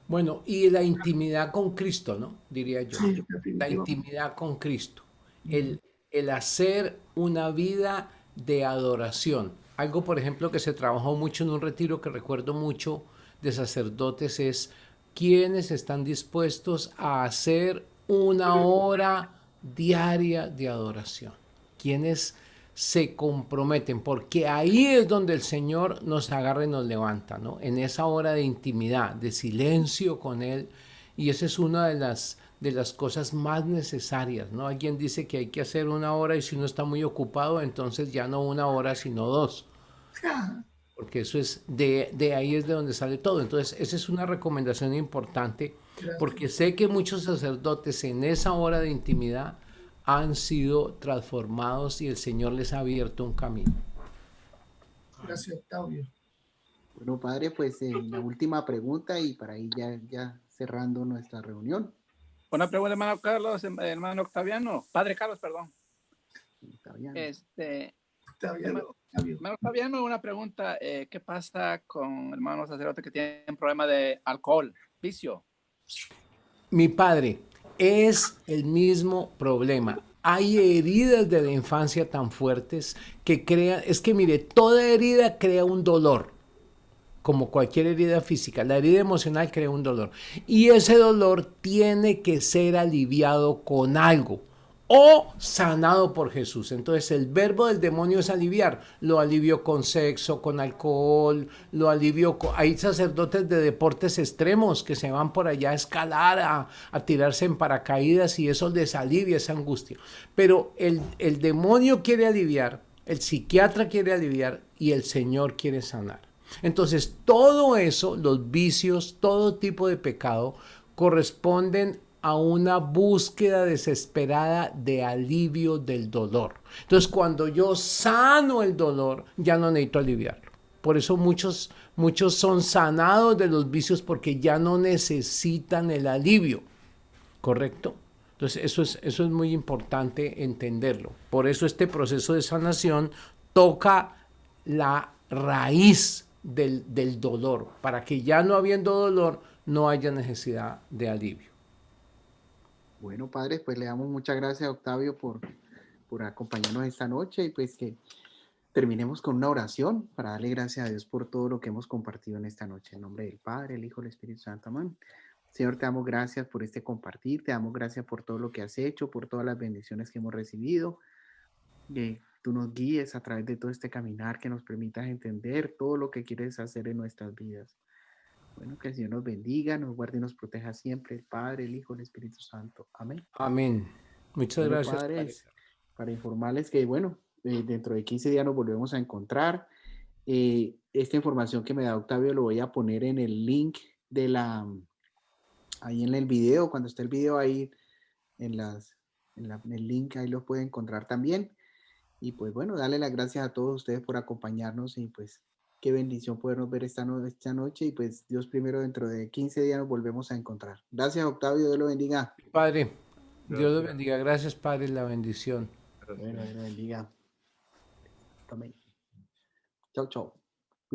S2: Bueno, y la intimidad con Cristo, ¿no? Diría yo.
S5: Sí,
S2: La
S5: definitivamente.
S2: intimidad con Cristo. El hacer una vida de adoración. Algo, por ejemplo, que se trabajó mucho en un retiro que recuerdo mucho de sacerdotes es quienes están dispuestos a hacer una hora diaria de adoración. Quienes se comprometen, porque ahí es donde el Señor nos agarra y nos levanta, ¿no? En esa hora de intimidad, de silencio con Él, y esa es una de las cosas más necesarias, ¿no? Alguien dice que hay que hacer una hora y si uno está muy ocupado, entonces ya no una hora, sino dos, porque eso es, de ahí es de donde sale todo. Entonces, esa es una recomendación importante, porque sé que muchos sacerdotes en esa hora de intimidad han sido transformados y el Señor les ha abierto un camino.
S5: Gracias, Octavio.
S1: Bueno, padre, pues la última pregunta y para ir ya cerrando nuestra reunión.
S6: Una pregunta, hermano Carlos, hermano Octaviano, padre Carlos, perdón.
S1: Octaviano.
S6: Hermano Octaviano, una pregunta, ¿qué pasa con hermanos sacerdotes que tienen problema de alcohol, vicio?
S2: Mi padre, es el mismo problema. Hay heridas de la infancia tan fuertes que crean, es que mire, toda herida crea un dolor, como cualquier herida física. La herida emocional crea un dolor. Y ese dolor tiene que ser aliviado con algo o sanado por Jesús. Entonces el verbo del demonio es aliviar. Lo alivió con sexo, con alcohol, lo alivió con... Hay sacerdotes de deportes extremos que se van por allá a escalar, a tirarse en paracaídas y eso les alivia esa angustia. Pero el demonio quiere aliviar, el psiquiatra quiere aliviar y el Señor quiere sanar. Entonces todo eso, los vicios, todo tipo de pecado, corresponden a una búsqueda desesperada de alivio del dolor. Entonces, cuando yo sano el dolor, ya no necesito aliviarlo. Por eso muchos son sanados de los vicios porque ya no necesitan el alivio. ¿Correcto? Entonces, eso es muy importante entenderlo. Por eso este proceso de sanación toca la raíz del dolor, para que ya no habiendo dolor, no haya necesidad de alivio.
S1: Bueno, padre, pues le damos muchas gracias a Octavio por acompañarnos esta noche y pues que terminemos con una oración para darle gracias a Dios por todo lo que hemos compartido en esta noche. En nombre del Padre, el Hijo, el Espíritu Santo. Amén. Señor, te damos gracias por este compartir, te damos gracias por todo lo que has hecho, por todas las bendiciones que hemos recibido. Que tú nos guíes a través de todo este caminar, que nos permitas entender todo lo que quieres hacer en nuestras vidas. Bueno, que el Señor nos bendiga, nos guarde y nos proteja siempre, el Padre, el Hijo, el Espíritu Santo. Amén.
S2: Amén. Muchas
S1: Bueno,
S2: gracias,
S1: padres, para informarles que, bueno, dentro de 15 días nos volvemos a encontrar. Esta información que me da Octavio lo voy a poner en el link ahí en el video, cuando esté el video ahí, en el link ahí lo puede encontrar también. Y pues bueno, darle las gracias a todos ustedes por acompañarnos y pues qué bendición podernos ver esta noche y pues Dios primero dentro de 15 días nos volvemos a encontrar. Gracias Octavio, Dios lo bendiga.
S2: Padre, Dios lo bendiga. Gracias, Padre, la bendición.
S1: Bueno, Dios lo bendiga. Amén. Chau, chau.